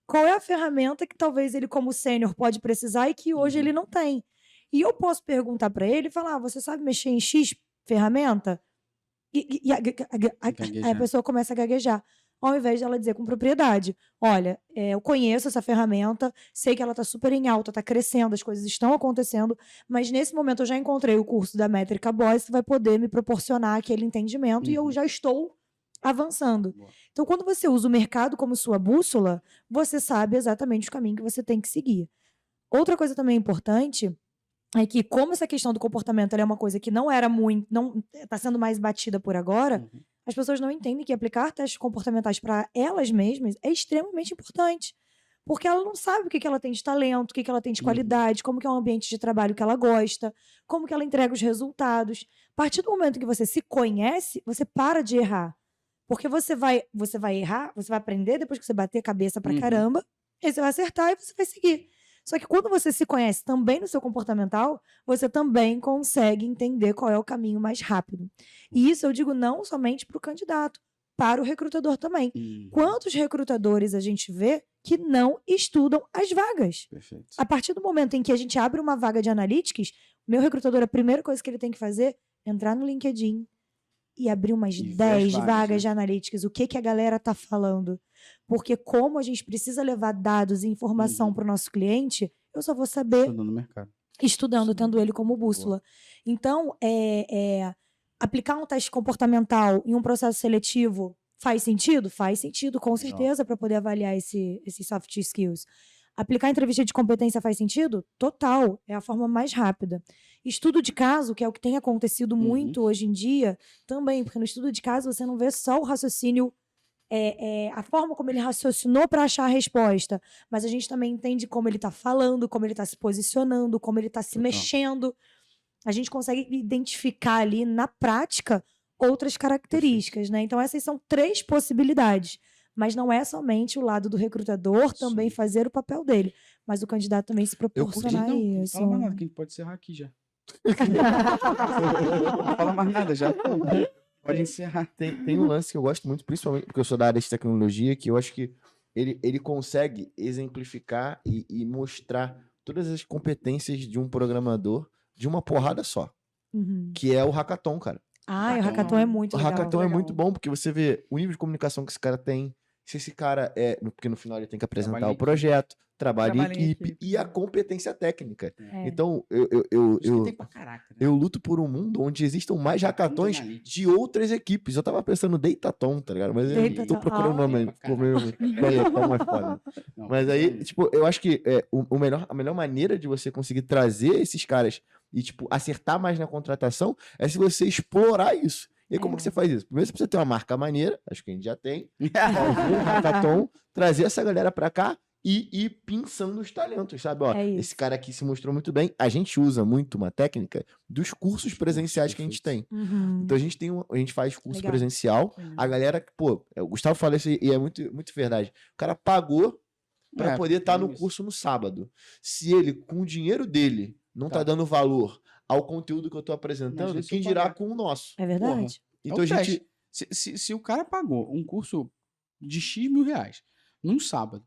qual é a ferramenta que talvez ele, como sênior, pode precisar e que hoje ele não tem. E eu posso perguntar para ele e falar, você sabe mexer em X ferramenta? E a pessoa começa a gaguejar. Ao invés de ela dizer com propriedade, olha, eu conheço essa ferramenta, sei que ela está super em alta, está crescendo, as coisas estão acontecendo, mas nesse momento eu já encontrei o curso da Métrica Boss que vai poder me proporcionar aquele entendimento e eu já estou avançando. Então, quando você usa o mercado como sua bússola, você sabe exatamente o caminho que você tem que seguir. Outra coisa também importante é que, como essa questão do comportamento ela é uma coisa que não era muito, não está sendo mais batida por agora, as pessoas não entendem que aplicar testes comportamentais para elas mesmas é extremamente importante. Porque ela não sabe o que ela tem de talento, o que ela tem de qualidade, como que é o ambiente de trabalho que ela gosta, como que ela entrega os resultados. A partir do momento que você se conhece, você para de errar. Porque você vai errar, você vai aprender depois que você bater a cabeça pra caramba, e aí você vai acertar e você vai seguir. Só que quando você se conhece também no seu comportamental, você também consegue entender qual é o caminho mais rápido. E isso eu digo não somente para o candidato, para o recrutador também. Quantos recrutadores a gente vê que não estudam as vagas? Perfeito. A partir do momento em que a gente abre uma vaga de analytics, o meu recrutador, a primeira coisa que ele tem que fazer é entrar no LinkedIn e abrir umas 10 vagas de analytics. O que a galera tá falando? Porque como a gente precisa levar dados e informação para o nosso cliente, eu só vou saber Estudando no mercado. Estudando, tendo ele como bússola. Então, aplicar um teste comportamental em um processo seletivo faz sentido? Faz sentido, com certeza, para poder avaliar esses soft skills. Aplicar entrevista de competência faz sentido? Total, é a forma mais rápida. Estudo de caso, que é o que tem acontecido muito hoje em dia, também, porque no estudo de caso você não vê só o raciocínio, a forma como ele raciocinou para achar a resposta, mas a gente também entende como ele está falando, como ele está se posicionando, como ele está se mexendo. A gente consegue identificar ali, na prática, outras características, né? Então, essas são 3 possibilidades. Mas não é somente o lado do recrutador também fazer o papel dele, mas o candidato também se proporcionar isso. Não fala mais nada, que a gente pode encerrar aqui já. Não fala mais nada já. Pode encerrar. Tem um lance que eu gosto muito, principalmente porque eu sou da área de tecnologia, que eu acho que ele consegue exemplificar e mostrar todas as competências de um programador de uma porrada só, que é o hackathon, cara. O hackathon é muito legal. O hackathon é muito bom, porque você vê o nível de comunicação que esse cara tem, se esse cara porque no final ele tem que apresentar o projeto, trabalho em equipe e a competência técnica. Então, eu luto por um mundo onde existam mais hackathons de outras equipes. Eu tava pensando no Datathon, tá ligado? Mas eu tô procurando o nome. Datathon é foda. Mas aí, tipo, eu acho que a melhor maneira de você conseguir trazer esses caras e, tipo, acertar mais na contratação é se você explorar isso. E aí, como que você faz isso? Primeiro você precisa ter uma marca maneira, acho que a gente já tem, um hackathon, trazer essa galera pra cá e ir pensando os talentos, sabe? Ó, esse cara aqui se mostrou muito bem. A gente usa muito uma técnica dos cursos presenciais que a gente tem. Então a gente faz curso presencial, a galera, pô, o Gustavo fala isso e é muito, muito verdade. O cara pagou pra poder estar no curso no sábado. Se ele, com o dinheiro dele, não tá dando valor ao conteúdo que eu tô apresentando, quem dirá com o nosso. É verdade. Porra. Então a gente... Se o cara pagou um curso de X mil reais num sábado,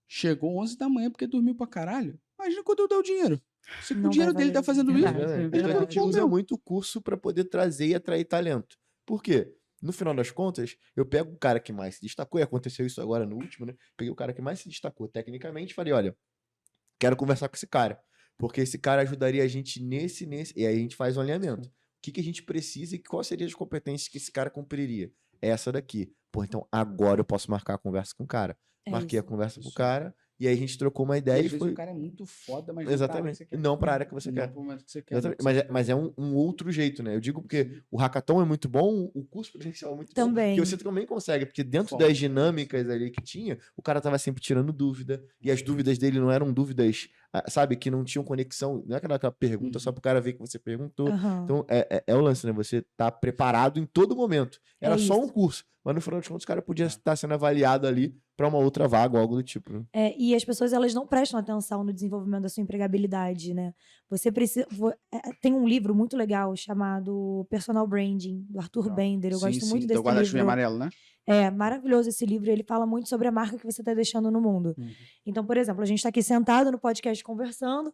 chegou 11 da manhã porque dormiu pra caralho, imagina quando eu der o dinheiro. Se o dinheiro dele tá fazendo isso, a gente usa muito o curso pra poder trazer e atrair talento. Por quê? No final das contas, eu pego o cara que mais se destacou, e aconteceu isso agora no último, né? Peguei o cara que mais se destacou tecnicamente e falei, olha, quero conversar com esse cara. Porque esse cara ajudaria a gente nesse. E aí a gente faz um alinhamento. O que a gente precisa e quais seriam as competências que esse cara cumpriria? Essa daqui. Pô, então agora eu posso marcar a conversa com o cara. Marquei a conversa com o cara e aí a gente trocou uma ideia. E às vezes o cara é muito foda, mas exatamente. Não para a área que você quer. Mas é um outro jeito, né? Eu digo porque o hackathon é muito bom, o curso presencial é muito bom. E você também consegue, porque dentro das dinâmicas ali que tinha, o cara tava sempre tirando dúvida, e as dúvidas dele não eram dúvidas, sabe, que não tinham conexão, não é aquela pergunta só pro cara ver que você perguntou. Então, é o lance, né? Você tá preparado em todo momento. Era só um curso, mas no final de contas o cara podia estar sendo avaliado ali para uma outra vaga ou algo do tipo. Né? E as pessoas, elas não prestam atenção no desenvolvimento da sua empregabilidade, né? Você precisa. Tem um livro muito legal chamado Personal Branding, do Arthur Bender. Eu gosto muito desse do guarda-chuva livro. amarelo, né? É maravilhoso esse livro. Ele fala muito sobre a marca que você está deixando no mundo. Então, por exemplo, a gente está aqui sentado no podcast conversando,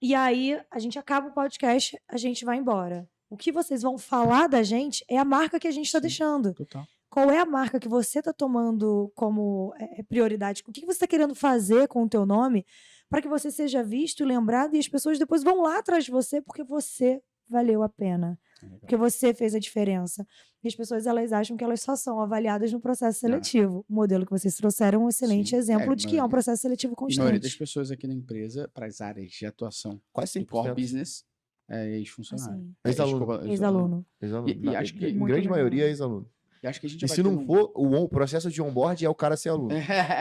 e aí a gente acaba o podcast, a gente vai embora. O que vocês vão falar da gente é a marca que a gente está deixando. Total. Qual é a marca que você está tomando como prioridade? O que você está querendo fazer com o teu nome para que você seja visto e lembrado e as pessoas depois vão lá atrás de você porque você valeu a pena. Porque você fez a diferença. E as pessoas, elas acham que elas só são avaliadas no processo seletivo. O modelo que vocês trouxeram é um excelente exemplo de que é um processo seletivo A maioria das constante. pessoas aqui na empresa, para as áreas de atuação Quase do core 100%. business, é ex-funcionário. Assim, Ex-aluno. ex-aluno. Ex-aluno. E acho que- Em Muito grande legal. maioria é ex-aluno. E acho que a gente E vai se ter não for, o processo de onboard é o cara ser aluno.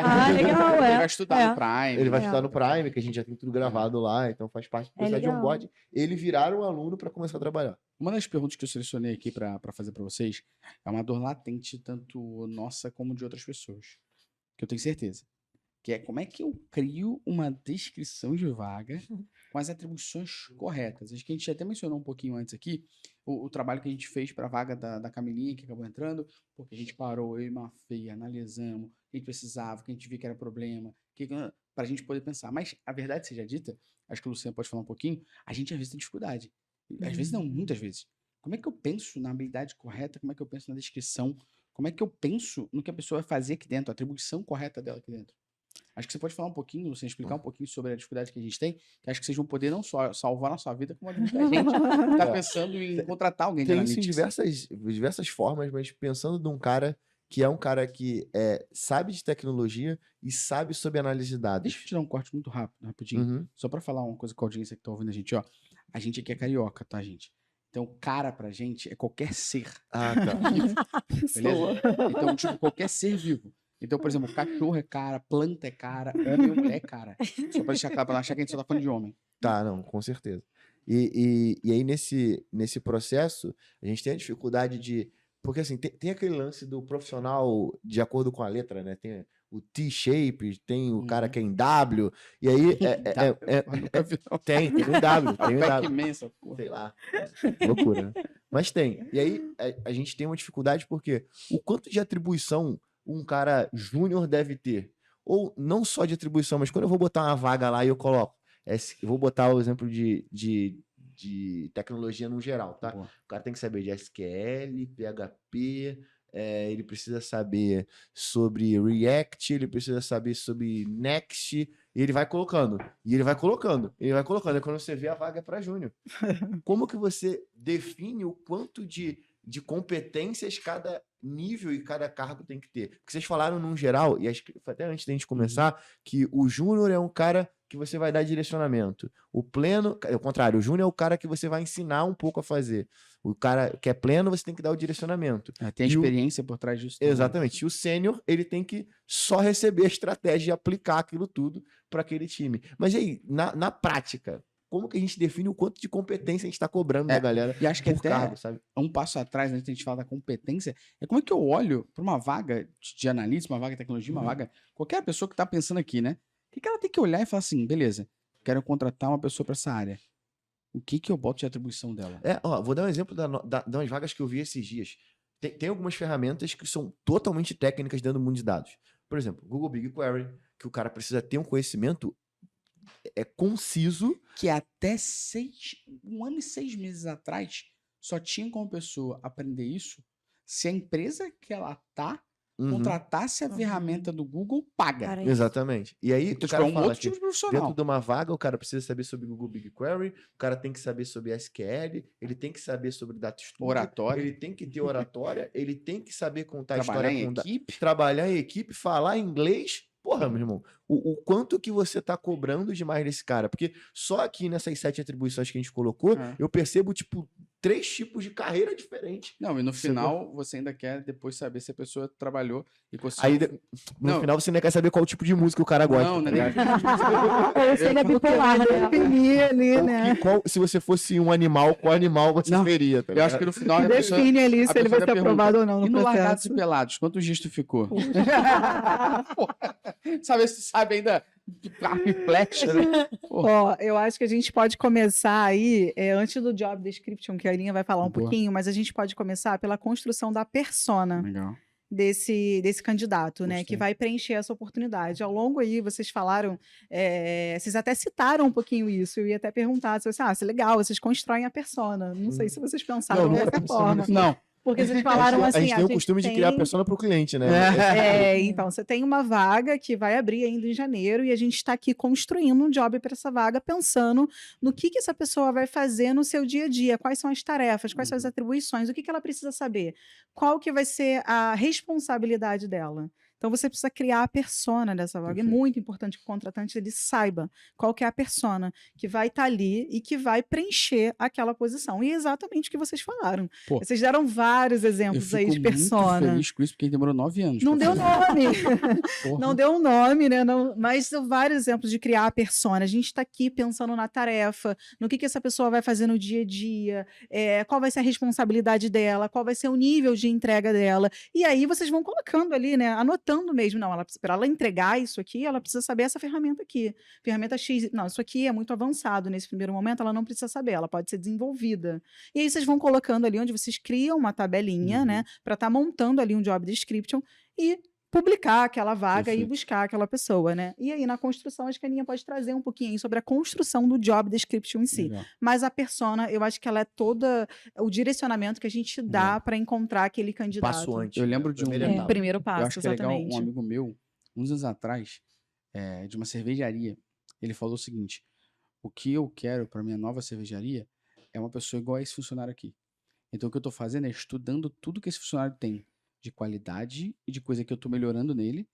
Ah, legal, Ele é. vai estudar no Prime. Ele vai É. estudar no Prime, que a gente já tem tudo gravado lá, então faz parte do processo de legal. onboard. Ele virar um aluno para começar a trabalhar. Uma das perguntas que eu selecionei aqui para fazer para vocês é uma dor latente, tanto nossa como de outras pessoas. Que eu tenho certeza. Que é como é que eu crio uma descrição de vaga com as atribuições corretas. Acho que a gente até mencionou um pouquinho antes aqui o trabalho que a gente fez para a vaga da Camilinha, que acabou entrando, porque a gente parou, eu e Mafê, analisamos o que a gente precisava, o que a gente viu que era problema, para a gente poder pensar. Mas a verdade seja dita, acho que o Luciano pode falar um pouquinho, a gente às vezes tem dificuldade. Às vezes não, muitas vezes. Como é que eu penso na habilidade correta? Como é que eu penso na descrição? Como é que eu penso no que a pessoa vai fazer aqui dentro? A atribuição correta dela aqui dentro? Acho que você pode falar um pouquinho, Luciano, explicar um pouquinho sobre a dificuldade que a gente tem, que acho que vocês vão poder não só salvar a nossa vida, como a de muita gente que está pensando em contratar alguém de Tem isso em analytics. diversas formas, mas pensando num cara que é um cara que sabe de tecnologia e sabe sobre análise de dados. Deixa eu tirar um corte muito rápido, rapidinho. Uhum. Só para falar uma coisa com a audiência que tá ouvindo a gente, ó. A gente aqui é carioca, tá, gente? Então, cara pra gente é qualquer ser. Ah, tá. Beleza? Então, tipo, qualquer ser vivo. Então, por exemplo, cachorro é cara, planta é cara, homem ou mulher é cara. Só pra deixar claro, pra não achar que a gente só tá falando de homem. Tá, não, com certeza. E aí, nesse processo, a gente tem a dificuldade de... Porque, assim, tem aquele lance do profissional de acordo com a letra, né? Tem o T-shape, tem o cara que é em W, e aí... Nunca vi, não. Tem um W, tem um W. Pac-Man, essa porra. Sei lá. Loucura, né? Mas tem. E aí, a gente tem uma dificuldade porque o quanto de atribuição um cara júnior deve ter? Ou não só de atribuição, mas quando eu vou botar uma vaga lá e eu coloco... eu vou botar o exemplo de tecnologia no geral, tá? Boa. O cara tem que saber de SQL, PHP, ele precisa saber sobre React, ele precisa saber sobre Next, e ele vai colocando. E ele vai colocando. Ele vai colocando. E quando você vê, a vaga é para júnior. Como que você define o quanto de competências cada nível e cada cargo tem que ter? Porque vocês falaram num geral, e acho que até antes da gente começar, que o júnior é um cara que você vai dar direcionamento. O pleno, é o contrário, o júnior é o cara que você vai ensinar um pouco a fazer. O cara que é pleno, você tem que dar o direcionamento. Tem a E experiência por trás disso. também. Exatamente. E o sênior, ele tem que só receber a estratégia e aplicar aquilo tudo para aquele time. Mas e aí, na prática, como que a gente define o quanto de competência a gente está cobrando da galera E acho que por até cargo, sabe? um passo atrás, antes de a gente falar da competência, é como é que eu olho para uma vaga de analista, uma vaga de tecnologia, uma vaga... Qualquer pessoa que está pensando aqui, né? O que ela tem que olhar e falar assim, beleza, quero contratar uma pessoa para essa área. O que eu boto de atribuição dela? Vou dar um exemplo das vagas que eu vi esses dias. Tem algumas ferramentas que são totalmente técnicas dentro do mundo de dados. Por exemplo, Google BigQuery, que o cara precisa ter um conhecimento conciso. Que até 1 ano e 6 meses atrás, só tinha como pessoa aprender isso se a empresa que ela tá contratasse a ferramenta do Google paga. Cara, Exatamente. E aí, Então, o cara é um fala outro que tipo de profissional. dentro de uma vaga, o cara precisa saber sobre Google BigQuery, o cara tem que saber sobre SQL, ele tem que saber sobre Data Studio, Oratória. ele tem que ter oratória, ele tem que saber contar Trabalhar história em com equipe. trabalhar em equipe, falar inglês. Porra, meu irmão, o quanto que você tá cobrando demais desse cara? Porque só aqui nessas 7 atribuições que a gente colocou, eu percebo, tipo, 3 tipos de carreira diferentes. Não, e no Você final você ainda quer depois saber se a pessoa trabalhou e conseguiu. Aí, no Não. final, você ainda quer saber qual tipo de música o cara gosta. Não, tá né? ligado? Esse ele é bipolar, né? Definir ali, Ou né? se você fosse um animal, qual animal você Não, seria? Tá Eu acho ligado? que no final a pessoa... Define ali se a ele vai pessoa ser pergunta, aprovado ou não E no no Largados e processo. Pelados, quantos dias tu ficou? Porra. Sabe se tu sabe ainda Flash, né? Ó, eu acho que a gente pode começar aí, antes do job description, que a Arinha vai falar um Boa. pouquinho, mas a gente pode começar pela construção da persona Legal. desse candidato, né, que Gostei. vai preencher essa oportunidade. Ao longo aí, vocês falaram, vocês até citaram um pouquinho isso, eu ia até perguntar, se isso é legal, vocês constroem a persona. Não sei se vocês pensaram Não, dessa forma. Não. Porque vocês falaram assim, a gente tem o costume de criar a persona pro cliente, né? Então, você tem uma vaga que vai abrir ainda em janeiro e a gente está aqui construindo um job para essa vaga, pensando no que essa pessoa vai fazer no seu dia a dia, quais são as tarefas, quais são as atribuições, o que ela precisa saber, qual que vai ser a responsabilidade dela. Então, você precisa criar a persona dessa vaga. Perfeito. É muito importante que o contratante ele saiba qual que é a persona que vai estar ali e que vai preencher aquela posição. E é exatamente o que vocês falaram. Pô, Vocês deram vários eu exemplos aí fico de muito persona. feliz com isso, porque demorou 9 anos. Não pra deu fazer. nome. Porra. Não deu um nome, né? Não, mas são vários exemplos de criar a persona. A gente está aqui pensando na tarefa, no que essa pessoa vai fazer no dia a dia, qual vai ser a responsabilidade dela, qual vai ser o nível de entrega dela. E aí vocês vão colocando ali, né? Anotando mesmo. Não, para ela entregar isso aqui, ela precisa saber essa ferramenta aqui. Ferramenta X. Não, isso aqui é muito avançado nesse primeiro momento, ela não precisa saber, ela pode ser desenvolvida. E aí vocês vão colocando ali onde vocês criam uma tabelinha, né? Para estar montando ali um job description e publicar aquela vaga Perfeito. e buscar aquela pessoa, né? E aí, na construção, acho que a Aninha pode trazer um pouquinho aí sobre a construção do job description em si. Legal. Mas a persona, eu acho que ela é toda o direcionamento que a gente dá para encontrar aquele candidato. Passo antes. Eu lembro de Primeira um- etapa. Primeiro Eu passo, acho que é legal, exatamente. um amigo meu, uns anos atrás, de uma cervejaria, ele falou o seguinte: o que eu quero para minha nova cervejaria é uma pessoa igual a esse funcionário aqui. Então o que eu tô fazendo é estudando tudo que esse funcionário tem de qualidade e de coisa que eu tô melhorando nele,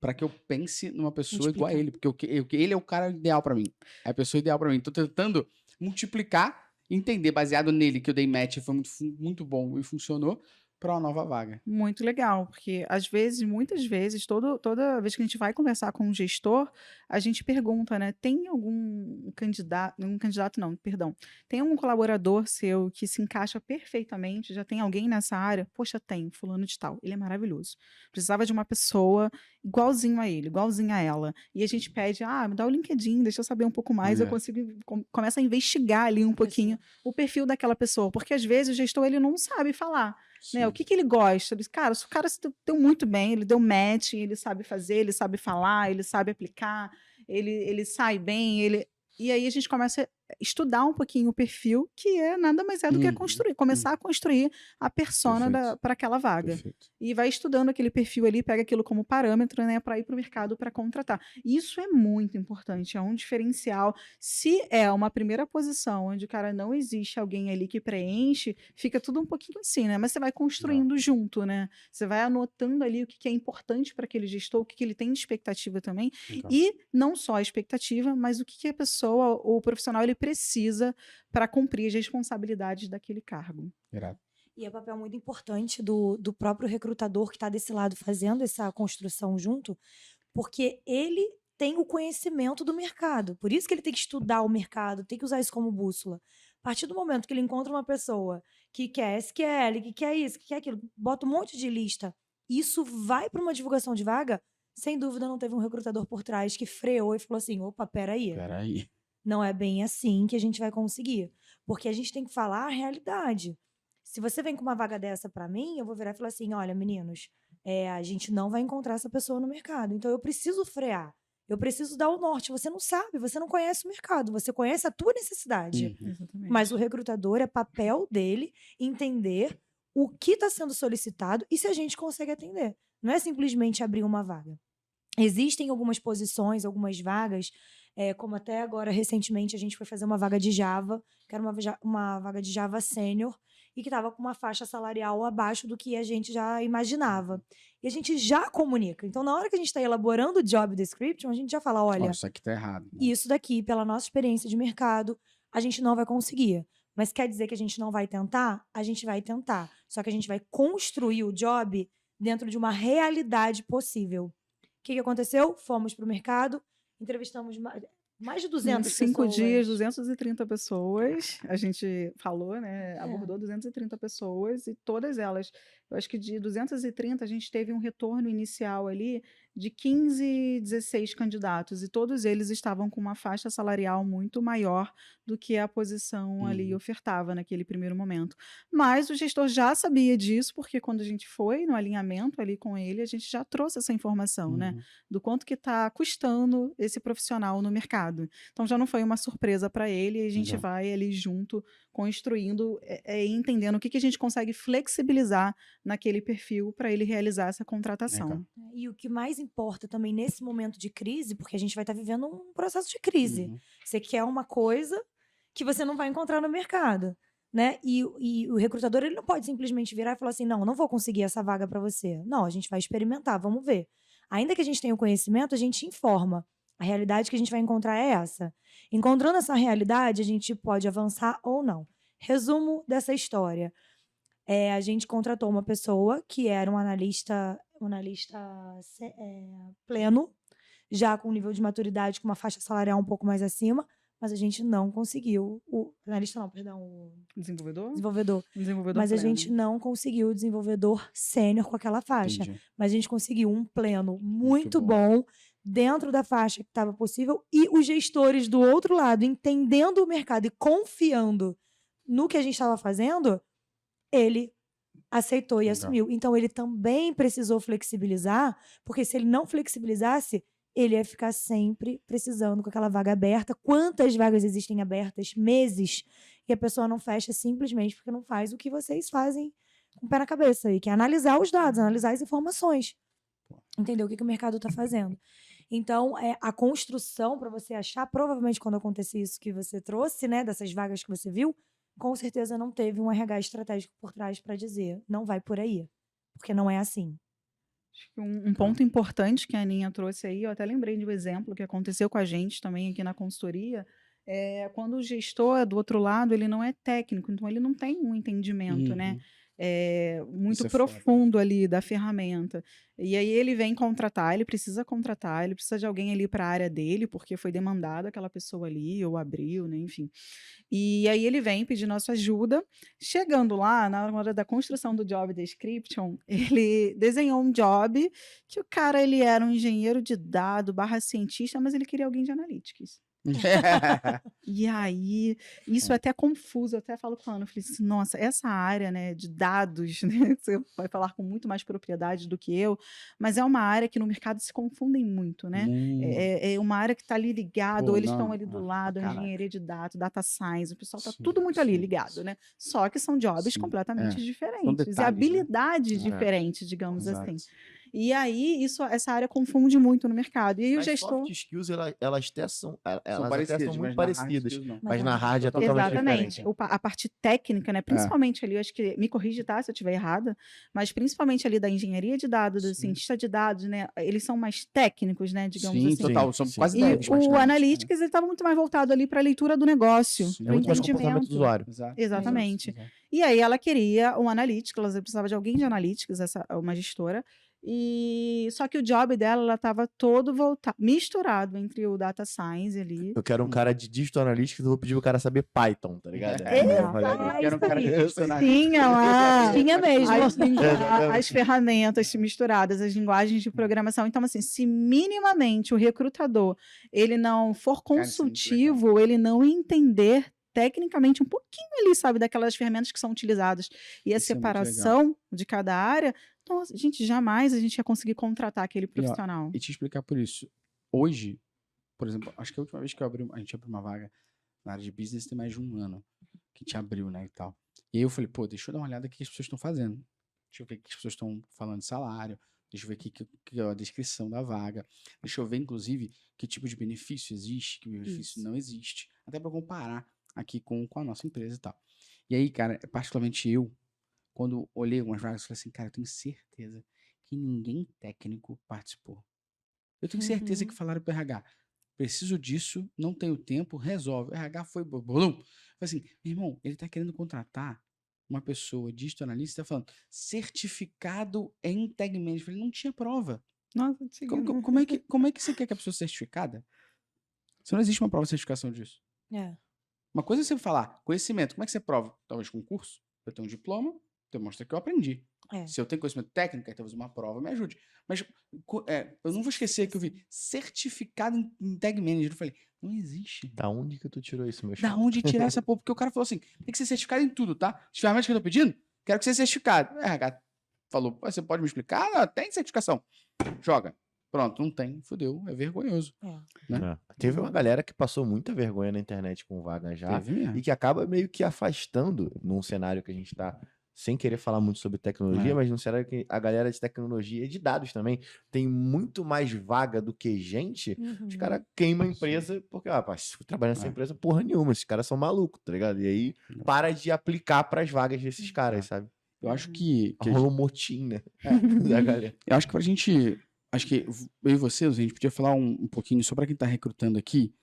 para que eu pense numa pessoa igual a Multiplicar. ele, porque ele é o cara ideal para mim, é a pessoa ideal para mim. Tô tentando multiplicar, entender baseado nele que eu dei match, foi muito bom e funcionou para uma nova vaga. Muito legal, porque às vezes, muitas vezes, toda vez que a gente vai conversar com um gestor, a gente pergunta, né? Tem algum candidato não, perdão. Tem algum colaborador seu que se encaixa perfeitamente? Já tem alguém nessa área? Poxa, tem, fulano de tal. Ele é maravilhoso. Precisava de uma pessoa igualzinho a ele, igualzinho a ela. E a gente pede, me dá o LinkedIn, deixa eu saber um pouco mais. Eu consigo, começa a investigar ali um pouquinho o perfil daquela pessoa, porque às vezes o gestor ele não sabe falar. Né, o que ele gosta? Cara, o cara se deu muito bem, ele deu match, ele sabe fazer, ele sabe falar, ele sabe aplicar, ele sai bem, e aí a gente começa a estudar um pouquinho o perfil, que nada mais é do que começar a construir a persona para aquela vaga. Perfeito. E vai estudando aquele perfil ali, pega aquilo como parâmetro, né, para ir para o mercado para contratar. Isso é muito importante, é um diferencial. Se é uma primeira posição onde, cara, não existe alguém ali que preenche, fica tudo um pouquinho assim, né? Mas você vai construindo junto, né? Você vai anotando ali o que é importante para aquele gestor, o que ele tem de expectativa também. Legal. E não só a expectativa, mas o que a pessoa, o profissional, ele precisa para cumprir as responsabilidades daquele cargo. Irado. E é um papel muito importante do próprio recrutador que está desse lado fazendo essa construção junto, porque ele tem o conhecimento do mercado. Por isso que ele tem que estudar o mercado, tem que usar isso como bússola. A partir do momento que ele encontra uma pessoa que quer SQL, que quer isso, que quer aquilo, bota um monte de lista, isso vai para uma divulgação de vaga, sem dúvida não teve um recrutador por trás que freou e falou assim, opa, peraí. Não é bem assim que a gente vai conseguir. Porque a gente tem que falar a realidade. Se você vem com uma vaga dessa para mim, eu vou virar e falar assim, olha, meninos, a gente não vai encontrar essa pessoa no mercado. Então, eu preciso frear. Eu preciso dar o norte. Você não sabe, você não conhece o mercado. Você conhece a tua necessidade. Exatamente. Mas o recrutador, é papel dele entender o que está sendo solicitado e se a gente consegue atender. Não é simplesmente abrir uma vaga. Existem algumas posições, algumas vagas, como até agora, recentemente, a gente foi fazer uma vaga de Java, que era uma vaga de Java Sênior, e que estava com uma faixa salarial abaixo do que a gente já imaginava. E a gente já comunica. Então, na hora que a gente está elaborando o job description, a gente já fala, olha, isso aqui tá errado. Né? Isso daqui, pela nossa experiência de mercado, a gente não vai conseguir. Mas quer dizer que a gente não vai tentar? A gente vai tentar. Só que a gente vai construir o job dentro de uma realidade possível. O que aconteceu? Fomos para o mercado, entrevistamos mais de 200 pessoas. 5 dias, 230 pessoas, a gente falou, né? Abordou 230 pessoas e todas elas, eu acho que de 230 a gente teve um retorno inicial ali de 15, 16 candidatos, e todos eles estavam com uma faixa salarial muito maior do que a posição ali ofertava naquele primeiro momento. Mas o gestor já sabia disso, porque quando a gente foi no alinhamento ali com ele, a gente já trouxe essa informação, né? Do quanto que está custando esse profissional no mercado. Então já não foi uma surpresa para ele, e a gente vai ali junto construindo e entendendo o que a gente consegue flexibilizar naquele perfil para ele realizar essa contratação. E o que mais importa também nesse momento de crise, porque a gente vai estar vivendo um processo de crise. Você quer uma coisa que você não vai encontrar no mercado, né? E o recrutador, ele não pode simplesmente virar e falar assim, não vou conseguir essa vaga para você. Não, a gente vai experimentar, vamos ver. Ainda que a gente tenha o conhecimento, a gente informa. A realidade que a gente vai encontrar é essa. Encontrando essa realidade, a gente pode avançar ou não. Resumo dessa história. A gente contratou uma pessoa que era um analista pleno, já com nível de maturidade, com uma faixa salarial um pouco mais acima, mas a gente não conseguiu. O desenvolvedor. Mas pleno. A gente não conseguiu o desenvolvedor sênior com aquela faixa. Entendi. Mas a gente conseguiu um pleno muito bom dentro da faixa que estava possível, e os gestores do outro lado, entendendo o mercado e confiando no que a gente estava fazendo, ele aceitou e assumiu. Então, ele também precisou flexibilizar, porque se ele não flexibilizasse, ele ia ficar sempre precisando com aquela vaga aberta. Quantas vagas existem abertas? Meses. E a pessoa não fecha simplesmente porque não faz o que vocês fazem com o pé na cabeça aí, que é analisar os dados, analisar as informações. Entender o que o mercado está fazendo. Então, a construção para você achar, provavelmente quando acontecer isso que você trouxe, né, dessas vagas que você viu, com certeza não teve um RH estratégico por trás para dizer, não vai por aí, porque não é assim. Acho que um ponto importante que a Aninha trouxe aí, eu até lembrei de um exemplo que aconteceu com a gente também aqui na consultoria, quando o gestor do outro lado, ele não é técnico, então ele não tem um entendimento, né? Muito profundo ali da ferramenta. E aí ele vem contratar, ele precisa de alguém ali para a área dele, porque foi demandado aquela pessoa ali, ou abriu, né? Enfim. E aí ele vem pedir nossa ajuda. Chegando lá, na hora da construção do job description, ele desenhou um job que o cara, ele era um engenheiro de dado / cientista, mas ele queria alguém de analytics. E aí, isso é até confuso, eu até falo com a Ana, eu falei assim, nossa, essa área, né, de dados, né, você vai falar com muito mais propriedade do que eu, mas é uma área que no mercado se confundem muito, né? É uma área que está ali ligado, ou eles estão ali do lado, engenharia de dados, data science, o pessoal está tudo muito ali ligado, né? Só que são jobs completamente diferentes, detalhes, e habilidades diferentes, digamos assim. E aí, essa área confunde muito no mercado. E aí, o gestor... soft skills, elas até são muito mas parecidas, na hard skills não. mas na hard é totalmente Exatamente. diferente. A parte técnica, né? Principalmente ali, acho que, me corrige, tá, se eu estiver errada, mas principalmente ali da engenharia de dados, do cientista de dados, né? Eles são mais técnicos, né? Digamos assim. Total, são quase E 10. o Analytics, ele estava muito mais voltado ali para a leitura do negócio, É muito mais comportamento do usuário. Exatamente. E aí ela queria um Analytics, ela precisava de alguém de Analytics, uma gestora. E só que o job dela, ela estava todo misturado entre o data science ali. Eu quero um cara de digital analytics, eu vou pedir o cara saber Python, tá ligado? Eu quero um cara que tinha lá, tinha mesmo as ferramentas misturadas, as linguagens de programação. Então, assim, se minimamente o recrutador ele não for consultivo, ele não entender tecnicamente um pouquinho ali, sabe, daquelas ferramentas que são utilizadas e a separação de cada área, nossa, gente, jamais a gente ia conseguir contratar aquele profissional. E te explicar por isso. Hoje, por exemplo, acho que a última vez que a gente abriu uma vaga na área de business tem mais de um ano que te abriu, né, e tal. E aí eu falei, pô, deixa eu dar uma olhada no que as pessoas estão fazendo. Deixa eu ver o que as pessoas estão falando de salário. Deixa eu ver que é a descrição da vaga. Deixa eu ver, inclusive, que tipo de benefício existe, que benefício não existe. Até para comparar aqui com a nossa empresa e tal. E aí, cara, particularmente eu, quando olhei algumas vagas, eu falei assim, cara, eu tenho certeza que ninguém técnico participou. Eu tenho certeza que falaram pro RH, preciso disso, não tenho tempo, resolve. O RH foi, falei assim, meu irmão, ele tá querendo contratar uma pessoa digital analista, tá falando certificado em tag management. Eu falei, não tinha prova. Nossa, como é que você quer que a pessoa seja certificada? Se não existe uma prova de certificação disso. Uma coisa é você falar, conhecimento, como é que você prova? Talvez com curso, eu tenho um diploma, demonstra que eu aprendi. É. Se eu tenho conhecimento técnico, aí talvez uma prova me ajude. Mas eu não vou esquecer que eu vi certificado em Tag Manager. Eu falei, não existe. Da onde que tu tirou isso, meu Da chapa? onde tirar essa porra? Porque o cara falou assim, tem que ser certificado em tudo, tá? As ferramentas que eu tô pedindo, quero que seja certificado. O RH falou, você pode me explicar? Não, tem certificação. Joga. Pronto, não tem, fudeu, é vergonhoso. Né? Teve uma galera que passou muita vergonha na internet com vaga já Teve mesmo. e que acaba meio que afastando num cenário que a gente tá, sem querer falar muito sobre tecnologia, mas num cenário que a galera de tecnologia e de dados também tem muito mais vaga do que gente. Os caras queimam a empresa porque, se eu trabalhar nessa empresa, porra nenhuma, esses caras são malucos, tá ligado? E aí para de aplicar pras vagas desses caras, sabe? Eu acho que Rolou um motim, né? Da galera. Eu acho que pra gente. Acho que eu e você, a gente podia falar um pouquinho só pra quem tá recrutando aqui,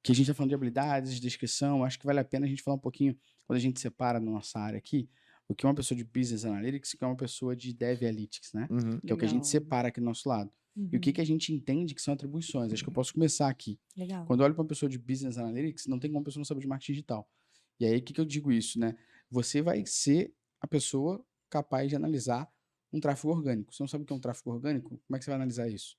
que a gente tá falando de habilidades, de descrição. Acho que vale a pena a gente falar um pouquinho, quando a gente separa na nossa área aqui, o que é uma pessoa de Business Analytics e o que é uma pessoa de Dev Analytics, né? Que é o que a gente separa aqui do nosso lado. E o que a gente entende que são atribuições. Acho que eu posso começar aqui. Legal. Quando eu olho pra uma pessoa de Business Analytics, não tem como a pessoa não saber de marketing digital. E aí, o que eu digo isso, né? Você vai ser a pessoa capaz de analisar um tráfego orgânico. Você não sabe o que é um tráfego orgânico? Como é que você vai analisar isso?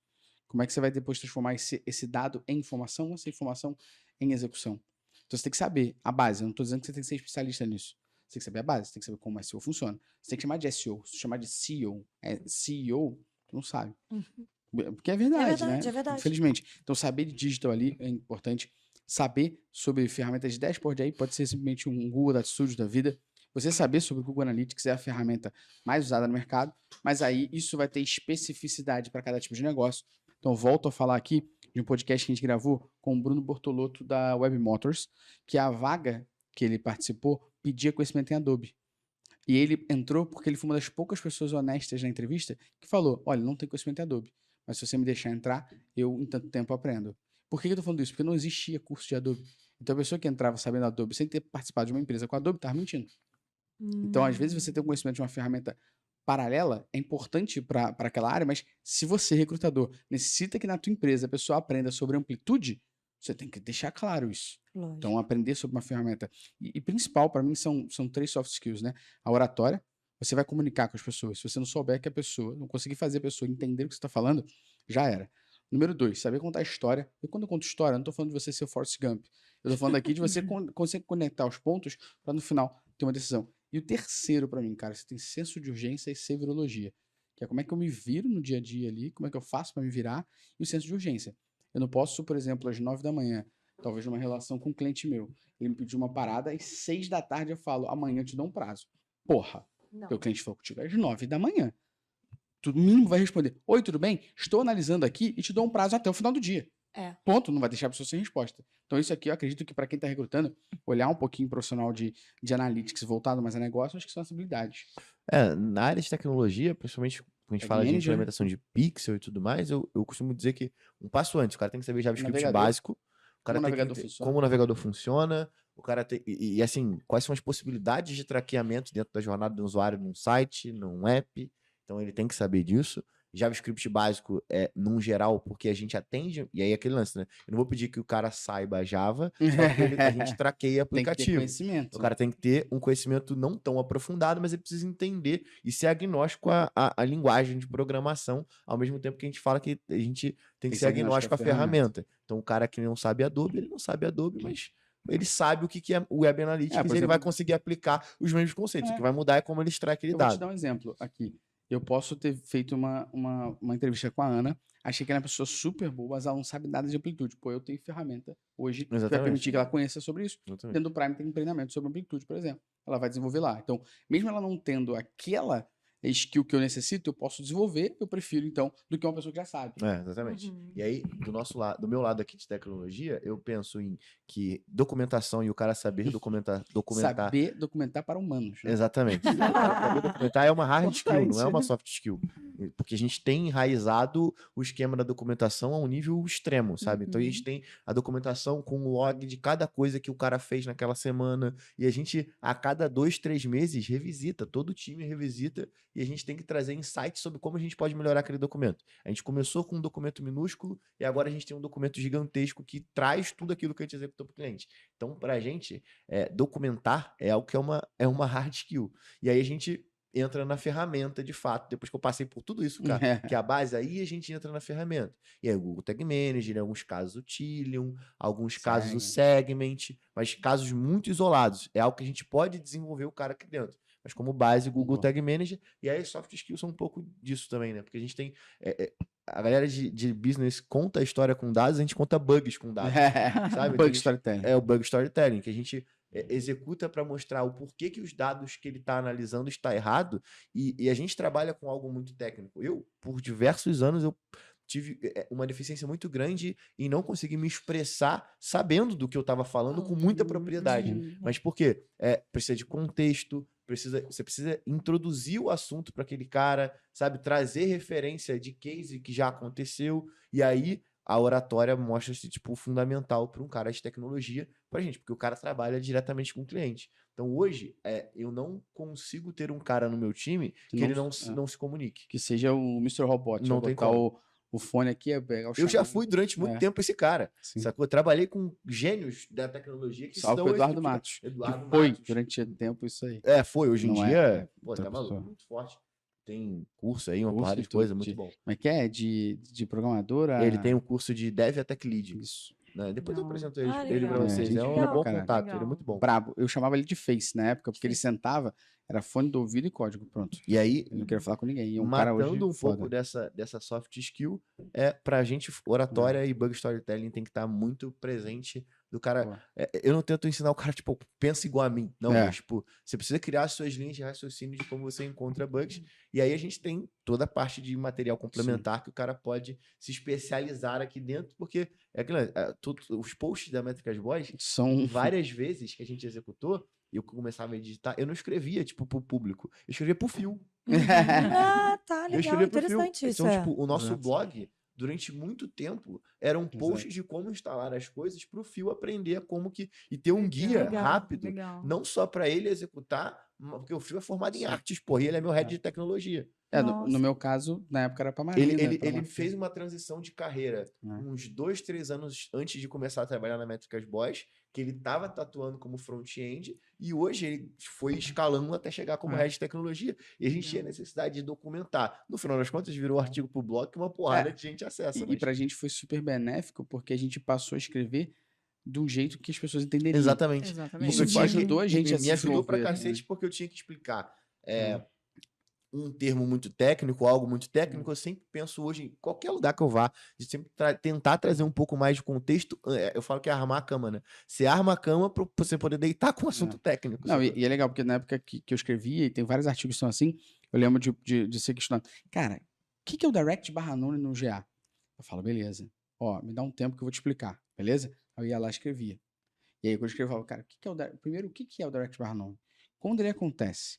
Como é que você vai depois transformar esse dado em informação, essa informação em execução? Então você tem que saber a base. Eu não estou dizendo que você tem que ser especialista nisso. Você tem que saber a base, você tem que saber como SEO funciona. Você tem que chamar de SEO. Se chamar de CEO, CEO, tu não sabe. Porque é verdade, né? É verdade. Infelizmente. Então saber de digital ali é importante. Saber sobre ferramentas de dashboard aí pode ser simplesmente um Google Data Studio da vida. Você saber sobre o Google Analytics é a ferramenta mais usada no mercado, mas aí isso vai ter especificidade para cada tipo de negócio. Então, volto a falar aqui de um podcast que a gente gravou com o Bruno Bortolotto da Web Motors, que a vaga que ele participou pedia conhecimento em Adobe. E ele entrou porque ele foi uma das poucas pessoas honestas na entrevista que falou, olha, não tem conhecimento em Adobe, mas se você me deixar entrar, eu em tanto tempo aprendo. Por que eu tô falando isso? Porque não existia curso de Adobe. Então, a pessoa que entrava sabendo Adobe sem ter participado de uma empresa com Adobe, estava mentindo. Então, às vezes, você ter um conhecimento de uma ferramenta paralela é importante para aquela área, mas se você, recrutador, necessita que na tua empresa a pessoa aprenda sobre amplitude, você tem que deixar claro isso. Lógico. Então, aprender sobre uma ferramenta. E principal, para mim, são 3 soft skills, né? A oratória, você vai comunicar com as pessoas. Se você não souber que a pessoa, não conseguir fazer a pessoa entender o que você está falando, já era. Número 2, saber contar história. E quando eu conto história, eu não estou falando de você ser o Forrest Gump. Eu estou falando aqui de você conseguir conectar os pontos para no final ter uma decisão. E o terceiro para mim, cara, você tem senso de urgência e severologia. Que é como é que eu me viro no dia a dia ali, como é que eu faço para me virar, e o senso de urgência. Eu não posso, por exemplo, às 9 da manhã, talvez numa relação com um cliente meu, ele me pediu uma parada, às 6 da tarde eu falo, amanhã eu te dou um prazo. Porra, o cliente falou contigo às 9 da manhã. Tu no mínimo vai responder, oi, tudo bem? Estou analisando aqui e te dou um prazo até o final do dia. Ponto, não vai deixar a pessoa sem resposta. Então isso aqui eu acredito que para quem está recrutando, olhar um pouquinho profissional de analytics voltado mais a negócio, acho que são as habilidades. Na área de tecnologia, principalmente quando a gente fala de implementação de pixel e tudo mais, eu costumo dizer que um passo antes, o cara tem que saber JavaScript básico, o cara tem que entender como o navegador funciona, o cara tem, e assim, quais são as possibilidades de traqueamento dentro da jornada do usuário num site, num app, então ele tem que saber disso. JavaScript básico num geral, porque a gente atende, e aí aquele lance, né? Eu não vou pedir que o cara saiba Java, só que a gente traqueia aplicativo. Tem que ter conhecimento. O cara tem que ter um conhecimento não tão aprofundado, mas ele precisa entender e ser agnóstico à linguagem de programação, ao mesmo tempo que a gente fala que a gente tem que ser agnóstico à ferramenta. Então o cara que não sabe Adobe, ele não sabe Adobe, mas ele sabe o que é o Web Analytics e ele vai conseguir aplicar os mesmos conceitos. O que vai mudar é como ele extrai aquele dado. Vou te dar um exemplo aqui. Eu posso ter feito uma entrevista com a Ana, achei que ela é uma pessoa super boa, mas ela não sabe nada de amplitude. Pô, eu tenho ferramenta hoje que vai permitir que ela conheça sobre isso. Dentro do Prime tem treinamento sobre amplitude, por exemplo. Ela vai desenvolver lá. Então, mesmo ela não tendo aquela skill que eu necessito, eu posso desenvolver, eu prefiro, então, do que uma pessoa que já sabe. Exatamente. E aí, do meu lado aqui de tecnologia, eu penso em que documentação e o cara saber documentar... Saber documentar para humanos. Né? Exatamente. Saber documentar é uma hard skill, não é uma soft skill. Porque a gente tem enraizado o esquema da documentação a um nível extremo, sabe? Então, a gente tem a documentação com o log de cada coisa que o cara fez naquela semana, e a gente, a cada 2, 3 meses, revisita, todo o time revisita, e a gente tem que trazer insights sobre como a gente pode melhorar aquele documento. A gente começou com um documento minúsculo e agora a gente tem um documento gigantesco que traz tudo aquilo que a gente executou para o cliente. Então, para a gente, documentar é algo que é uma hard skill. E aí a gente entra na ferramenta de fato. Depois que eu passei por tudo isso, cara, que é a base, aí a gente entra na ferramenta. E aí o Google Tag Manager, em alguns casos o Tilium, alguns casos o Segment, mas casos muito isolados. É algo que a gente pode desenvolver o cara aqui dentro. Mas como base, Google Tag Manager. E aí soft skills são um pouco disso também, né? Porque a gente tem... a galera de business conta a história com dados, a gente conta bugs com dados. Sabe? Bug storytelling. É o bug storytelling, que a gente executa para mostrar o porquê que os dados que ele está analisando está errado. E a gente trabalha com algo muito técnico. Eu, por diversos anos, eu tive uma deficiência muito grande em não conseguir me expressar sabendo do que eu estava falando com muita propriedade. Mas por quê? Precisa de contexto, você precisa introduzir o assunto para aquele cara, sabe? Trazer referência de case que já aconteceu, e aí a oratória mostra-se, tipo, fundamental para um cara de tecnologia pra gente, porque o cara trabalha diretamente com o cliente. Então, hoje, eu não consigo ter um cara no meu time que ele não se comunique. Que seja o Mr. Robot. Não tem como. O fone aqui é pegar o Eu já fui durante muito tempo esse cara. Sim. Sacou? Eu trabalhei com gênios da tecnologia que Salve estão... Eduardo Matos. Eduardo foi Matos. durante tempo isso aí. Foi. Hoje em Não dia, outra tá maluco, pessoa. muito forte. Tem curso aí, uma Curso porrada de de coisa, tudo, muito bom. Como é que é? De programadora? Ele tem um curso de Dev a Tech Lead. Isso. Né? Depois eu apresento Ah, ele pra legal. vocês. gente É um boa bom pra caralho. contato, Legal. ele é muito bom. Brabo. Eu chamava ele de Face na época, porque ele sentava, era fone do ouvido e código, pronto. E aí, Ele não queria falar com ninguém. E um cara hoje matando um foda. pouco dessa soft skill, pra gente, oratória e bug storytelling tem que estar muito presente do cara. Boa. Eu não tento ensinar o cara, tipo, pensa igual a mim. Não, É. mas, tipo, você precisa criar as suas linhas de raciocínio de como você encontra bugs. E aí a gente tem toda a parte de material complementar que o cara pode se especializar aqui dentro, porque os posts da Métricas Boys, São várias vezes que a gente executou, e eu começava a editar, eu não escrevia, tipo, pro público. Eu escrevia pro fio. Ah, tá, Eu legal. escrevia pro fio. Interessante isso. Então, tipo, o nosso Exato. blog, durante muito tempo, eram posts de como instalar as coisas pro fio aprender como que... E ter um guia Legal, rápido, Legal. não só para ele executar, porque o fio é formado em artes, porra, e ele é meu head de tecnologia. no Nossa. meu caso, na época era pra Marina. Ele fez uma transição de carreira uns 2, 3 anos antes de começar a trabalhar na Métricas Boys, que ele estava tatuando como front-end, e hoje ele foi escalando até chegar como head de tecnologia. E a gente tinha necessidade de documentar. No final das contas, virou artigo pro blog que uma porrada de gente acessa. E pra gente foi super benéfico, porque a gente passou a escrever de um jeito que as pessoas entenderiam. Exatamente. Exatamente. Isso Eu tinha ajudou a gente a se me ajudou pra desenvolver, cacete, né? porque eu tinha que explicar um termo muito técnico, algo muito técnico. Eu sempre penso hoje, em qualquer lugar que eu vá, de sempre tentar trazer um pouco mais de contexto. Eu falo que é armar a cama, né? Você arma a cama pra você poder deitar com assunto técnico. Não, sacou? e é legal, porque na época que eu escrevia, e tem vários artigos que são assim, eu lembro de ser questionado. Cara, o que é o Direct/None no GA? Eu falo, beleza. Ó, me dá um tempo que eu vou te explicar, beleza? Aí eu ia lá e escrevia. E aí quando eu escrevia, eu falava, cara, primeiro, o que é o Direct/None? Quando ele acontece?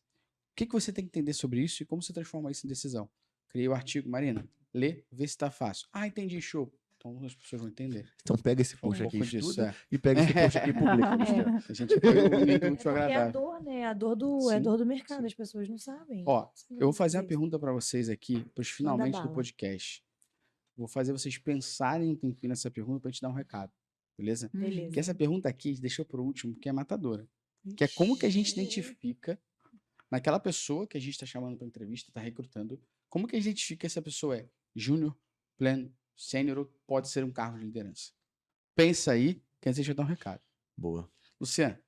O que você tem que entender sobre isso e como você transforma isso em decisão? Criei o artigo, Marina, lê, vê se tá fácil. Ah, entendi, show. Então as pessoas vão entender. Então pega esse Um post aqui, pouco disso, estuda, e pega esse post aqui e publica. no Instagram. A gente foi um link É muito porque é a agradável. dor, né? A dor do, Sim, dor do mercado, as pessoas não sabem. Ó, Não eu vou fazer uma sei. pergunta para vocês aqui, para os finalmente do bala. podcast. Vou fazer vocês pensarem um tempinho nessa pergunta para te dar um recado, beleza? Beleza. Porque essa pergunta aqui, deixou por último, porque é matadora. Que é como que a gente identifica naquela pessoa que a gente está chamando para entrevista, está recrutando, como que a gente identifica se essa pessoa é júnior, pleno, sênior ou pode ser um cargo de liderança? Pensa aí, que a gente vai dar um recado. Boa. Luciano,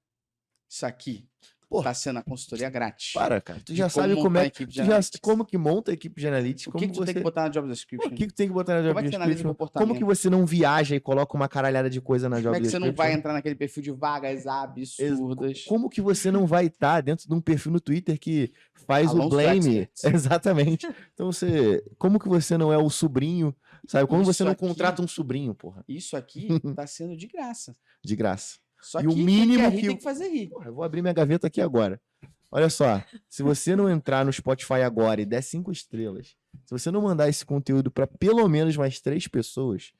isso aqui Porra. tá sendo a consultoria grátis. Para, cara. Tu De já como sabe como montar a é equipe de tu já, analytics. como que monta a equipe de analytics. O como que tu tem que botar na job description? O que tu tem que botar na Como job é que você analisa description? comportamento? Como que você não viaja e coloca uma caralhada de coisa na Como job é que você description? não vai entrar naquele perfil de vagas absurdas? Como que você não vai estar dentro de um perfil no Twitter que faz o Alonso blame? Experts. Exatamente. Então como que você não é o sobrinho, sabe? Como Isso você não aqui- contrata um sobrinho, porra? Isso aqui tá sendo de graça. De graça. Só E que o mínimo quem quer rir que tem que fazer rir. Porra, eu vou abrir minha gaveta aqui agora. Olha só, se você não entrar no Spotify agora e der 5 estrelas, se você não mandar esse conteúdo para pelo menos mais 3 pessoas,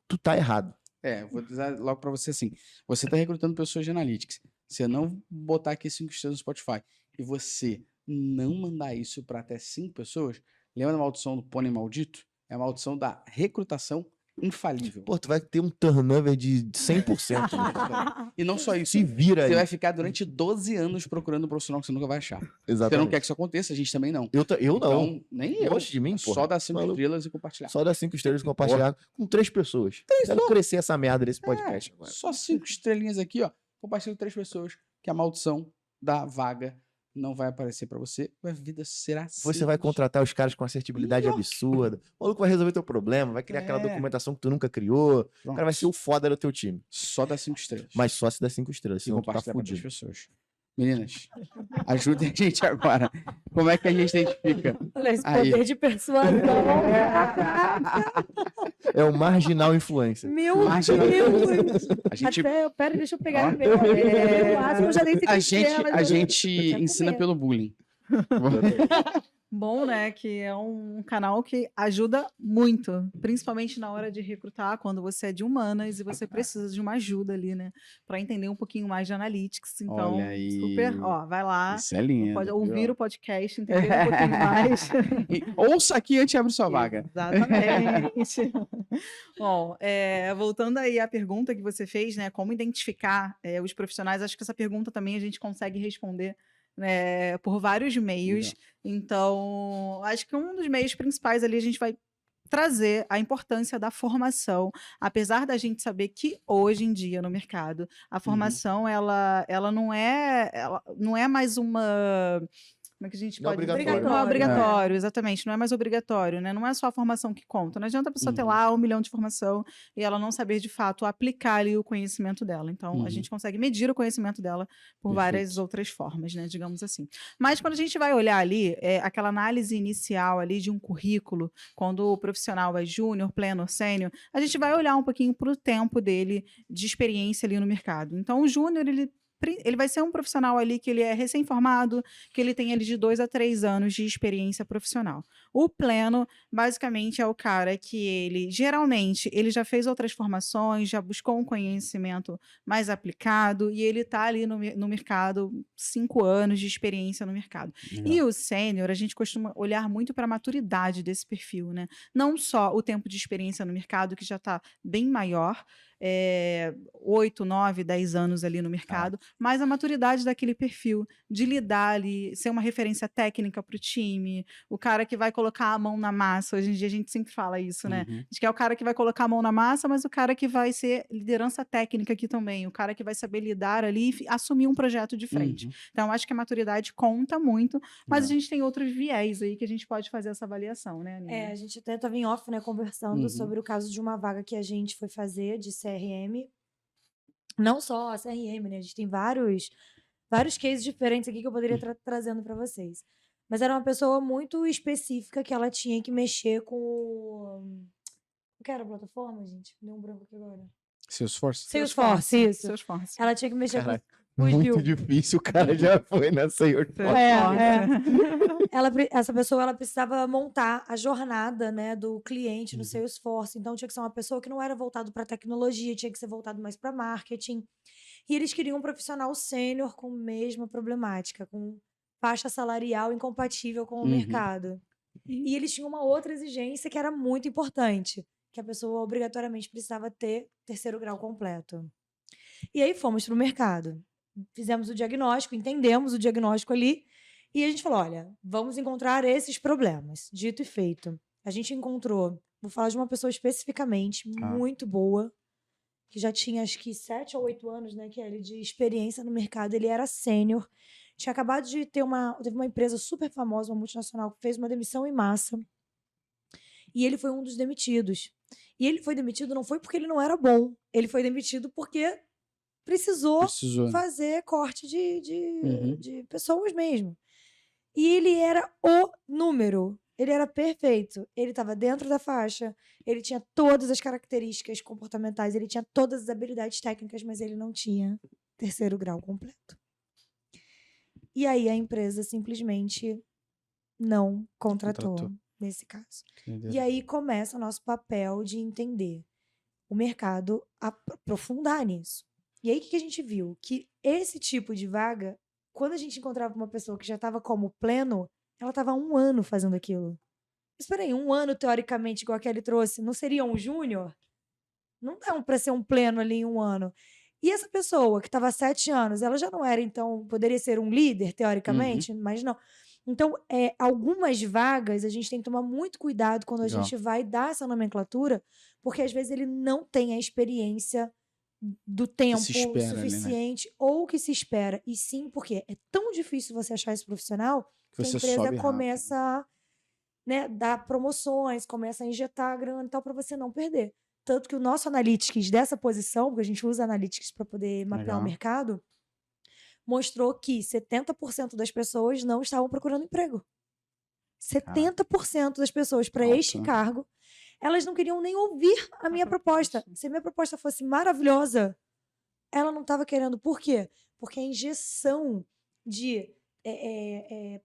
tu tá errado. Eu vou dizer logo pra você assim, você tá recrutando pessoas de analytics, você não botar aqui 5 estrelas no Spotify e você não mandar isso pra até 5 pessoas, lembra da maldição do pônei maldito? É a maldição da recrutação infalível. Pô, tu vai ter um turnover de 100%. Né? E não só isso. Se vira aí. Você vai ficar durante 12 anos procurando um profissional que você nunca vai achar. Você Exatamente. não quer que isso aconteça, a gente também não. Eu não. Então, nem eu. Longe de mim, pô. Só dar 5 Maluco. estrelas e compartilhar. Só dar 5 estrelas compartilhado com 3 pessoas. Quero crescer essa merda desse podcast agora. Só 5 estrelinhas aqui, ó. Compartilha com 3 pessoas que a maldição da vaga não vai aparecer pra você. A vida será Você vai contratar os caras com assertibilidade absurda. O maluco vai resolver teu problema, vai criar aquela documentação que tu nunca criou. O Pronto. cara vai ser o foda do teu time. Só dá 5 estrelas. Mas só se der 5 estrelas, e senão tu tá compartilha pra 3 fudido. pessoas. Meninas, ajudem a gente agora. Como é que a gente identifica? Olha esse Aí. poder de persuasão. É o marginal influencer. Meu Marginal. Deus. A gente, Pera, deixa eu pegar Ó. no meu. Eu já dei 5 a gente, estrelas, a eu- gente eu tô ensina com medo. pelo bullying. Bom, né? Que é um canal que ajuda muito, principalmente na hora de recrutar, quando você é de humanas e você precisa de uma ajuda ali, né? Para entender um pouquinho mais de analytics. Então, Olha aí. super, ó, vai lá, Isso é lindo. pode viu? ouvir o podcast, entender um pouquinho mais. E ouça aqui antes de abrir sua vaga. Exatamente. Bom, voltando aí à pergunta que você fez, né? Como identificar os profissionais? Acho que essa pergunta também a gente consegue responder, né, por vários meios. Legal. Então, acho que um dos meios principais ali a gente vai trazer a importância da formação, apesar da gente saber que hoje em dia no mercado a formação ela não é mais uma. Como é que a gente Não é pode obrigatório. Não é obrigatório, exatamente. Não é mais obrigatório, né? Não é só a formação que conta. Não adianta a pessoa ter Uhum. lá 1 milhão de formação e ela não saber de fato aplicar ali o conhecimento dela. Então, Uhum. a gente consegue medir o conhecimento dela por várias Perfeito. outras formas, né? Digamos assim. Mas quando a gente vai olhar ali, aquela análise inicial ali de um currículo, quando o profissional é júnior, pleno, sênior, a gente vai olhar um pouquinho para o tempo dele de experiência ali no mercado. Então, o júnior, ele vai ser um profissional ali que ele é recém-formado, que ele tem ali de 2 a 3 anos de experiência profissional. O pleno, basicamente, é o cara que ele, geralmente, ele já fez outras formações, já buscou um conhecimento mais aplicado e ele está ali no mercado, 5 anos de experiência no mercado. E o sênior, a gente costuma olhar muito para a maturidade desse perfil, né? Não só o tempo de experiência no mercado, que já está bem maior, 8, 9, 10 anos ali no mercado, mas a maturidade daquele perfil, de lidar ali, ser uma referência técnica para o time, o cara que vai colocar a mão na massa. Hoje em dia a gente sempre fala isso, né? Uhum. A gente quer o cara que vai colocar a mão na massa, mas o cara que vai ser liderança técnica aqui também, o cara que vai saber lidar ali e assumir um projeto de frente. Uhum. Então, acho que a maturidade conta muito, mas a Legal. gente tem outros viés aí que a gente pode fazer essa avaliação, né, Aninha? A gente até estava em off, né, conversando Uhum. sobre o caso de uma vaga que a gente foi fazer de CRM. Não só a CRM, né? A gente tem vários cases diferentes aqui que eu poderia estar trazendo para vocês. Mas era uma pessoa muito específica que ela tinha que mexer com o que era a plataforma, gente? Deu um branco aqui agora. Salesforce? Salesforce, isso. Salesforce. Ela tinha que mexer Caraca, com os muito mil. difícil, o cara já foi nessa Essa pessoa ela precisava montar a jornada, né, do cliente no Salesforce. Então tinha que ser uma pessoa que não era voltado para tecnologia, tinha que ser voltado mais para marketing. E eles queriam um profissional sênior com a mesma problemática, com faixa salarial incompatível com o mercado. E eles tinham uma outra exigência que era muito importante, que a pessoa obrigatoriamente precisava ter 3º grau completo. E aí fomos para o mercado. Fizemos o diagnóstico, entendemos o diagnóstico ali, e a gente falou, olha, vamos encontrar esses problemas. Dito e feito. A gente encontrou, vou falar de uma pessoa especificamente, muito boa, que já tinha acho que 7 ou 8 anos, né, Kelly, de experiência no mercado. Ele era sênior, tinha acabado de teve uma empresa super famosa, uma multinacional, que fez uma demissão em massa. E ele foi um dos demitidos. E ele foi demitido não foi porque ele não era bom, ele foi demitido porque precisou. Fazer corte de pessoas mesmo. E ele era o número. Ele era perfeito. Ele estava dentro da faixa. Ele tinha todas as características comportamentais. Ele tinha todas as habilidades técnicas, mas ele não tinha 3º grau completo. E aí a empresa simplesmente não contratou. Nesse caso. E aí começa o nosso papel de entender o mercado, aprofundar nisso. E aí, o que a gente viu? Que esse tipo de vaga, quando a gente encontrava uma pessoa que já estava como pleno, ela estava há 1 ano fazendo aquilo. Espera aí, 1 ano, teoricamente, igual a Kelly trouxe, não seria um júnior? Não dá para ser um pleno ali em 1 ano. E essa pessoa que estava há 7 anos, ela já não era, então, poderia ser um líder, teoricamente? Mas não. Então, algumas vagas, a gente tem que tomar muito cuidado quando a Legal. gente vai dar essa nomenclatura, porque às vezes ele não tem a experiência do tempo se espera ali, né? suficiente ou que se espera. E sim, porque é tão difícil você achar esse profissional Que que a você empresa sobe rápido. começa a, né, dar promoções, começa a injetar grana e tal, para você não perder. Tanto que o nosso Analytics dessa posição, porque a gente usa Analytics para poder mapear Legal. o mercado, mostrou que 70% das pessoas não estavam procurando emprego. 70% das pessoas para Alto, este né? cargo, elas não queriam nem ouvir a minha proposta. Se a minha proposta fosse maravilhosa, ela não estava querendo. Por quê? Porque a injeção de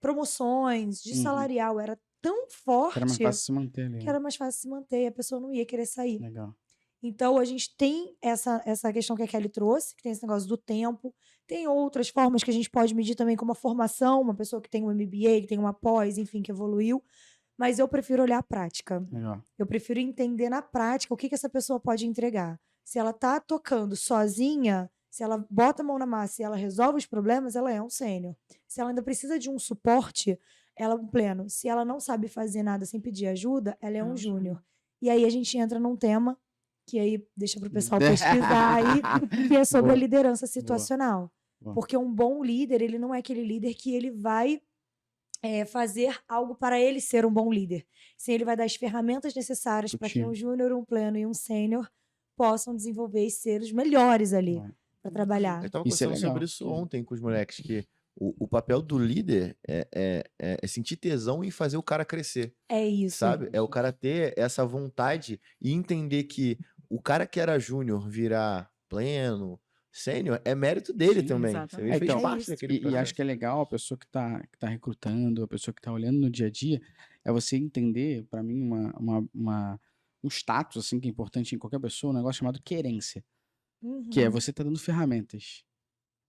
promoções, de Uhum. salarial era tão Era mais forte fácil se manter ali. que né? era mais fácil se manter, a pessoa não ia querer sair. Legal. Então, a gente tem essa questão que a Kelly trouxe, que tem esse negócio do tempo. Tem outras formas que a gente pode medir também, como a formação, uma pessoa que tem um MBA, que tem uma pós, enfim, que evoluiu. Mas eu prefiro olhar a prática. Legal. Eu prefiro entender na prática o que essa pessoa pode entregar. Se ela tá tocando sozinha, se ela bota a mão na massa e ela resolve os problemas, ela é um sênior. Se ela ainda precisa de um suporte, ela é um pleno. Se ela não sabe fazer nada sem pedir ajuda, ela é um júnior. E aí a gente entra num tema que aí deixa para o pessoal pesquisar aí, que é sobre Boa. a liderança situacional. Boa. Porque um bom líder, ele não é aquele líder que ele vai fazer algo para ele ser um bom líder. Sim, ele vai dar as ferramentas necessárias para que time. um júnior, um pleno e um sênior possam desenvolver e ser os melhores ali É. para trabalhar. Eu tava Isso é conversando legal. sobre isso ontem com os moleques, que o papel do líder é sentir tesão e fazer o cara crescer, É isso. sabe? É o cara ter essa vontade e entender que o cara que era júnior virar pleno, sênior, é mérito dele Sim, também. exatamente. Ele fez Então, parte isso. daquele E acho processo. que é legal a pessoa que tá recrutando, a pessoa que tá olhando no dia a dia, é você entender, para mim, um status assim, que é importante em qualquer pessoa, um negócio chamado querência. Que é Uhum. você tá dando ferramentas.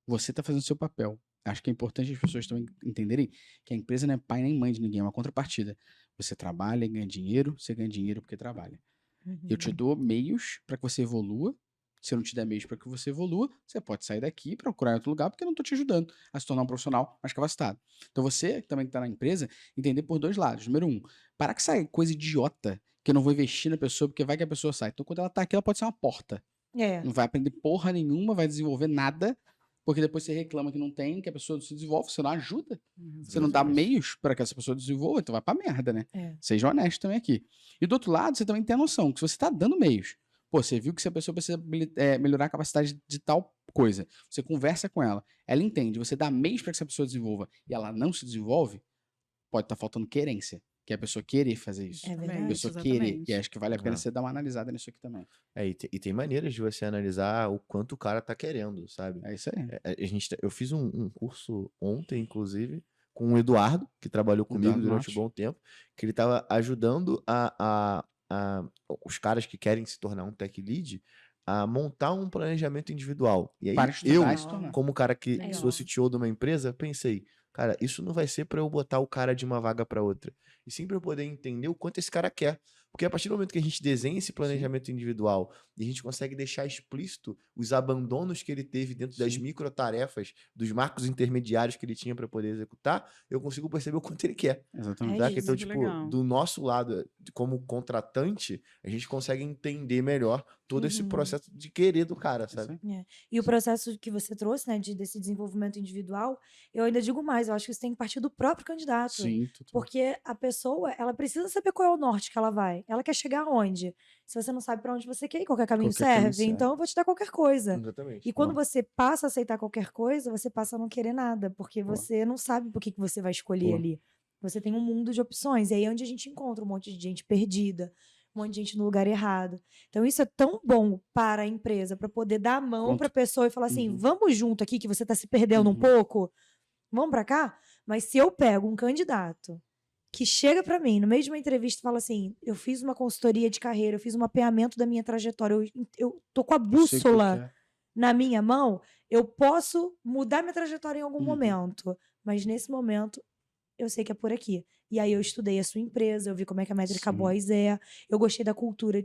Você tá fazendo o seu papel. Acho que é importante as pessoas também entenderem que a empresa não é pai nem mãe de ninguém, é uma contrapartida. Você trabalha e ganha dinheiro, você ganha dinheiro porque trabalha. Eu te dou meios para que você evolua. Se eu não te der meios para que você evolua, você pode sair daqui e procurar em outro lugar, porque eu não estou te ajudando a se tornar um profissional mais capacitado. Então você, que também está na empresa, entender por 2 lados. Número 1, parar que sai coisa idiota, que eu não vou investir na pessoa, porque vai que a pessoa sai. Então quando ela está aqui, ela pode ser uma porta. É. Não vai aprender porra nenhuma, vai desenvolver nada, porque depois você reclama que não tem, que a pessoa se desenvolve, você não ajuda. Você não dá meios para que essa pessoa desenvolva, então vai pra merda, né? É. Seja honesto também aqui. E do outro lado, você também tem a noção que se você tá dando meios, pô, você viu que se a pessoa precisa melhorar a capacidade de tal coisa, você conversa com ela, ela entende, você dá meios para que essa pessoa desenvolva e ela não se desenvolve, pode estar faltando querência, que é a pessoa querer fazer isso. É A verdade. pessoa querer, e acho que vale a pena você dar uma analisada nisso aqui também. E tem maneiras de você analisar o quanto o cara tá querendo, sabe? É isso aí. Eu fiz um curso ontem, inclusive, com o Eduardo, que trabalhou comigo Eduardo durante um bom tempo, que ele estava ajudando os caras que querem se tornar um tech lead a montar um planejamento individual. E aí Para estudar eu, e se tornar. como cara que Legal. sou CTO de uma empresa, pensei, cara, isso não vai ser para eu botar o cara de uma vaga para outra, e sim para eu poder entender o quanto esse cara quer. Porque a partir do momento que a gente desenha esse planejamento individual e a gente consegue deixar explícito os abandonos que ele teve dentro das microtarefas, dos marcos intermediários que ele tinha para poder executar, eu consigo perceber o quanto ele quer. Exatamente. É Saca? isso. Então, Muito tipo, legal. do nosso lado, como contratante, a gente consegue entender melhor todo esse processo de querer do cara, Isso sabe? aí. E o processo que você trouxe, né, desse desenvolvimento individual, eu ainda digo mais, eu acho que isso tem que partir do próprio candidato. Sim, total. Porque a pessoa, ela precisa saber qual é o norte que ela vai. Ela quer chegar aonde? Se você não sabe para onde você quer ir, qualquer caminho Qualquer caminho serve. serve. Então eu vou te dar qualquer coisa. Exatamente. E quando você passa a aceitar qualquer coisa, você passa a não querer nada, porque Boa. você não sabe por que você vai escolher Boa. ali. Você tem um mundo de opções. E aí é onde a gente encontra um monte de gente perdida, um monte de gente no lugar errado. Então isso é tão bom para a empresa, para poder dar a mão para a pessoa e falar assim, Uhum. vamos junto aqui que você está se perdendo um pouco, vamos para cá? Mas se eu pego um candidato que chega para mim no meio de uma entrevista e fala assim, eu fiz uma consultoria de carreira, eu fiz um mapeamento da minha trajetória, eu tô com a Eu sei o que bússola que é. na minha mão, eu posso mudar minha trajetória em algum Uhum. momento, mas nesse momento eu sei que é por aqui. E aí eu estudei a sua empresa, eu vi como é que a Métrica Sim. Boys é, eu gostei da cultura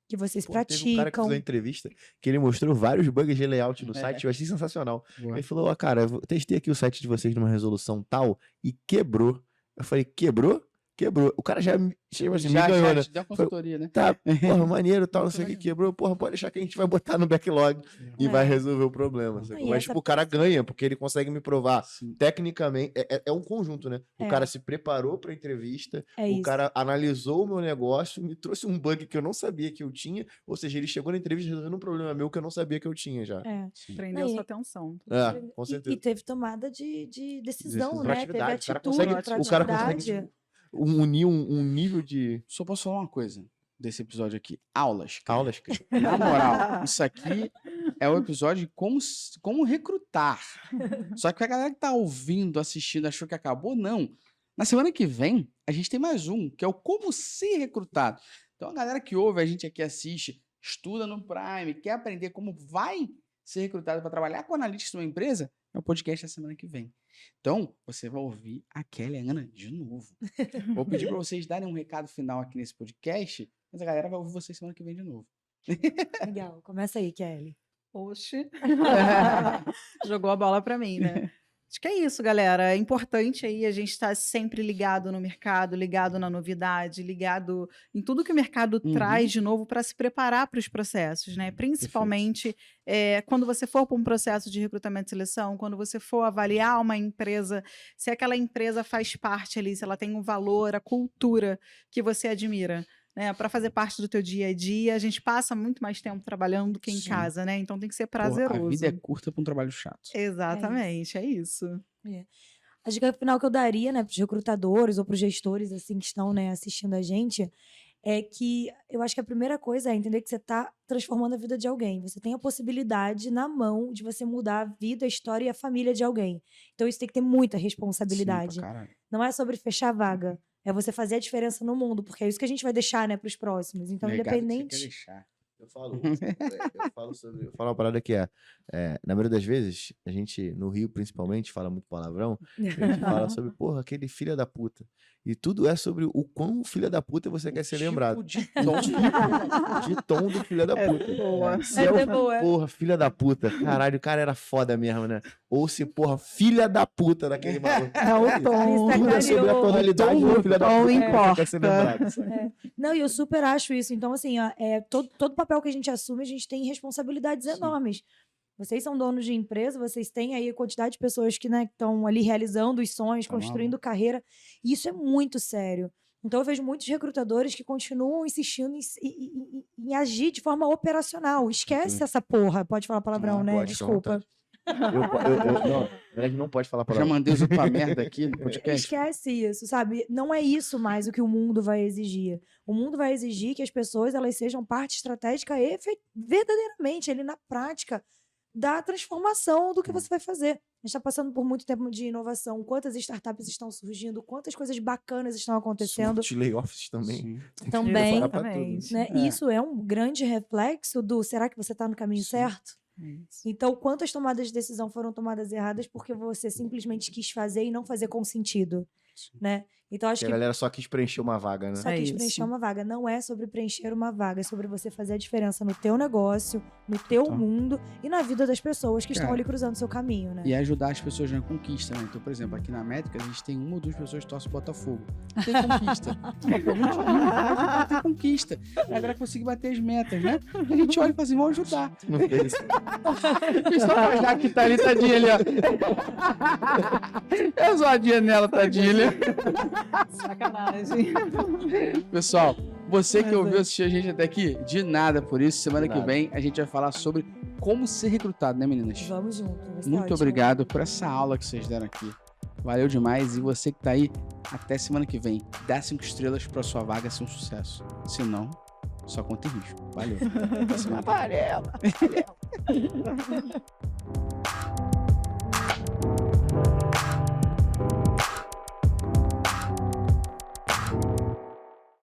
que vocês Pô, teve um cara que praticam. fez uma entrevista que ele mostrou vários bugs de layout no site, eu achei sensacional. Boa. Ele falou, cara, eu testei aqui o site de vocês numa resolução tal e quebrou. Eu falei, quebrou? Quebrou. O cara já chegou assim, me ganhou, né? te deu a consultoria, né? Tá, porra, maneiro, tal, não sei o que, quebrou. Porra, pode deixar que a gente vai botar no backlog e vai resolver o problema. Sacou? E Mas, essa- tipo, o cara ganha, porque ele consegue me provar Sim. tecnicamente. É um conjunto, né? O É. cara se preparou pra entrevista, É o isso. cara analisou o meu negócio, me trouxe um bug que eu não sabia que eu tinha, ou seja, ele chegou na entrevista resolvendo um problema meu que eu não sabia que eu tinha já. É. Prendeu Aí- sua atenção. É, com E certeza. teve tomada de decisão, né? Teve Proatividade. atitude, O cara consegue proatividade. tipo, unir um nível de Só posso falar uma coisa desse episódio aqui. Aulas. cara. aulas. cara. Na moral, isso aqui é o episódio de como recrutar. Só que a galera que tá ouvindo, assistindo, achou que acabou, não. Na semana que vem, a gente tem mais um, que é o como ser recrutado. Então, a galera que ouve, a gente aqui assiste, estuda no Prime, quer aprender como vai ser recrutado para trabalhar com analytics numa empresa, é o podcast da semana que vem. Então, você vai ouvir a Kelly e a Ana de novo. Vou pedir para vocês darem um recado final aqui nesse podcast, mas a galera vai ouvir vocês semana que vem de novo. Legal. Começa aí, Kelly. Oxe. Jogou a bola para mim, né? Acho que é isso, galera. É importante aí a gente estar sempre ligado no mercado, ligado na novidade, ligado em tudo que o mercado traz de novo para se preparar para os processos, né? Principalmente quando você for para um processo de recrutamento e seleção, quando você for avaliar uma empresa, se aquela empresa faz parte ali, se ela tem um valor, a cultura que você admira. Né, para fazer parte do teu dia a dia, a gente passa muito mais tempo trabalhando do que em Sim. casa, né? Então tem que ser Pô, prazeroso. a vida é curta para um trabalho chato. Exatamente, é isso. A dica final que eu daria, né, para os recrutadores ou para os gestores assim que estão, né, assistindo a gente, é que eu acho que a primeira coisa é entender que você está transformando a vida de alguém. Você tem a possibilidade na mão de você mudar a vida, a história e a família de alguém. Então isso tem que ter muita responsabilidade. Sim, pra caralho. Não é sobre fechar a vaga. É você fazer a diferença no mundo, porque é isso que a gente vai deixar, né, para os próximos. Então, Legado que você quer independente. deixar. Eu falo uma parada que na maioria das vezes, a gente, no Rio principalmente, fala muito palavrão, a gente fala sobre, porra, aquele filho da puta. E tudo é sobre o quão filho da puta você quer ser lembrado. De tom. De tom do filho da puta. boa. Se Essa é é boa. porra, filha da puta. Caralho, o cara era foda mesmo, né? Ou se, porra, filha da puta daquele maluco. É o tom. Tudo é sobre a tonalidade do filho da tom puta que importa. você quer ser lembrado. Não, e eu super acho isso. Então, assim, ó, todo papel que a gente assume, a gente tem responsabilidades enormes. Vocês são donos de empresa, vocês têm aí a quantidade de pessoas que, né, estão ali realizando os sonhos, Tá construindo carreira. E isso é muito sério. Então, eu vejo muitos recrutadores que continuam insistindo em agir de forma operacional. Esquece essa porra. Pode falar palavrão, Não, né? pode, fica à Desculpa. Não, na verdade não pode falar Já palavra. mandei os outros pra merda aqui no podcast. Esquece isso, sabe? Não é isso mais o que o mundo vai exigir. O mundo vai exigir que as pessoas elas sejam parte estratégica e verdadeiramente, ali na prática, da transformação do que você vai fazer. A gente está passando por muito tempo de inovação. Quantas startups estão surgindo, quantas coisas bacanas estão acontecendo. Os layoffs também. Sim. Tem que Também. preparar pra tudo. Exatamente. Né? E isso é um grande reflexo do será que você está no caminho Sim. certo? É isso. Então, quantas tomadas de decisão foram tomadas erradas porque você simplesmente quis fazer e não fazer com sentido, né? Então, acho Que a que galera só quis preencher uma vaga, né? só É quis isso. preencher uma vaga. Não é sobre preencher uma vaga, é sobre você fazer a diferença no teu negócio, no teu Tá. mundo e na vida das pessoas que estão Cara, ali cruzando o seu caminho, né? E ajudar as pessoas na conquista, né? Então, por exemplo, aqui na Métrica, a gente tem uma ou duas pessoas que torcem o Botafogo. Tem conquista. Não tem conquista. A galera conseguir bater as metas, né? A gente olha e fala assim, vamos ajudar. Não fez isso. Só pra já que tá ali, tadinha ali, ó. É zoadinha nela, tadinha ali. Sacanagem. Pessoal, você que ouviu assistir a gente até aqui, de nada por isso. Semana que Nada. vem a gente vai falar sobre como ser recrutado, né, meninas? Vamos junto. vai ser Muito ótimo. obrigado por essa aula que vocês deram aqui. Valeu demais. E você que tá aí, até semana que vem. Dá 5 estrelas pra sua vaga ser um sucesso. Se não, só conta em risco. Valeu. Até semana que vem. Amarela.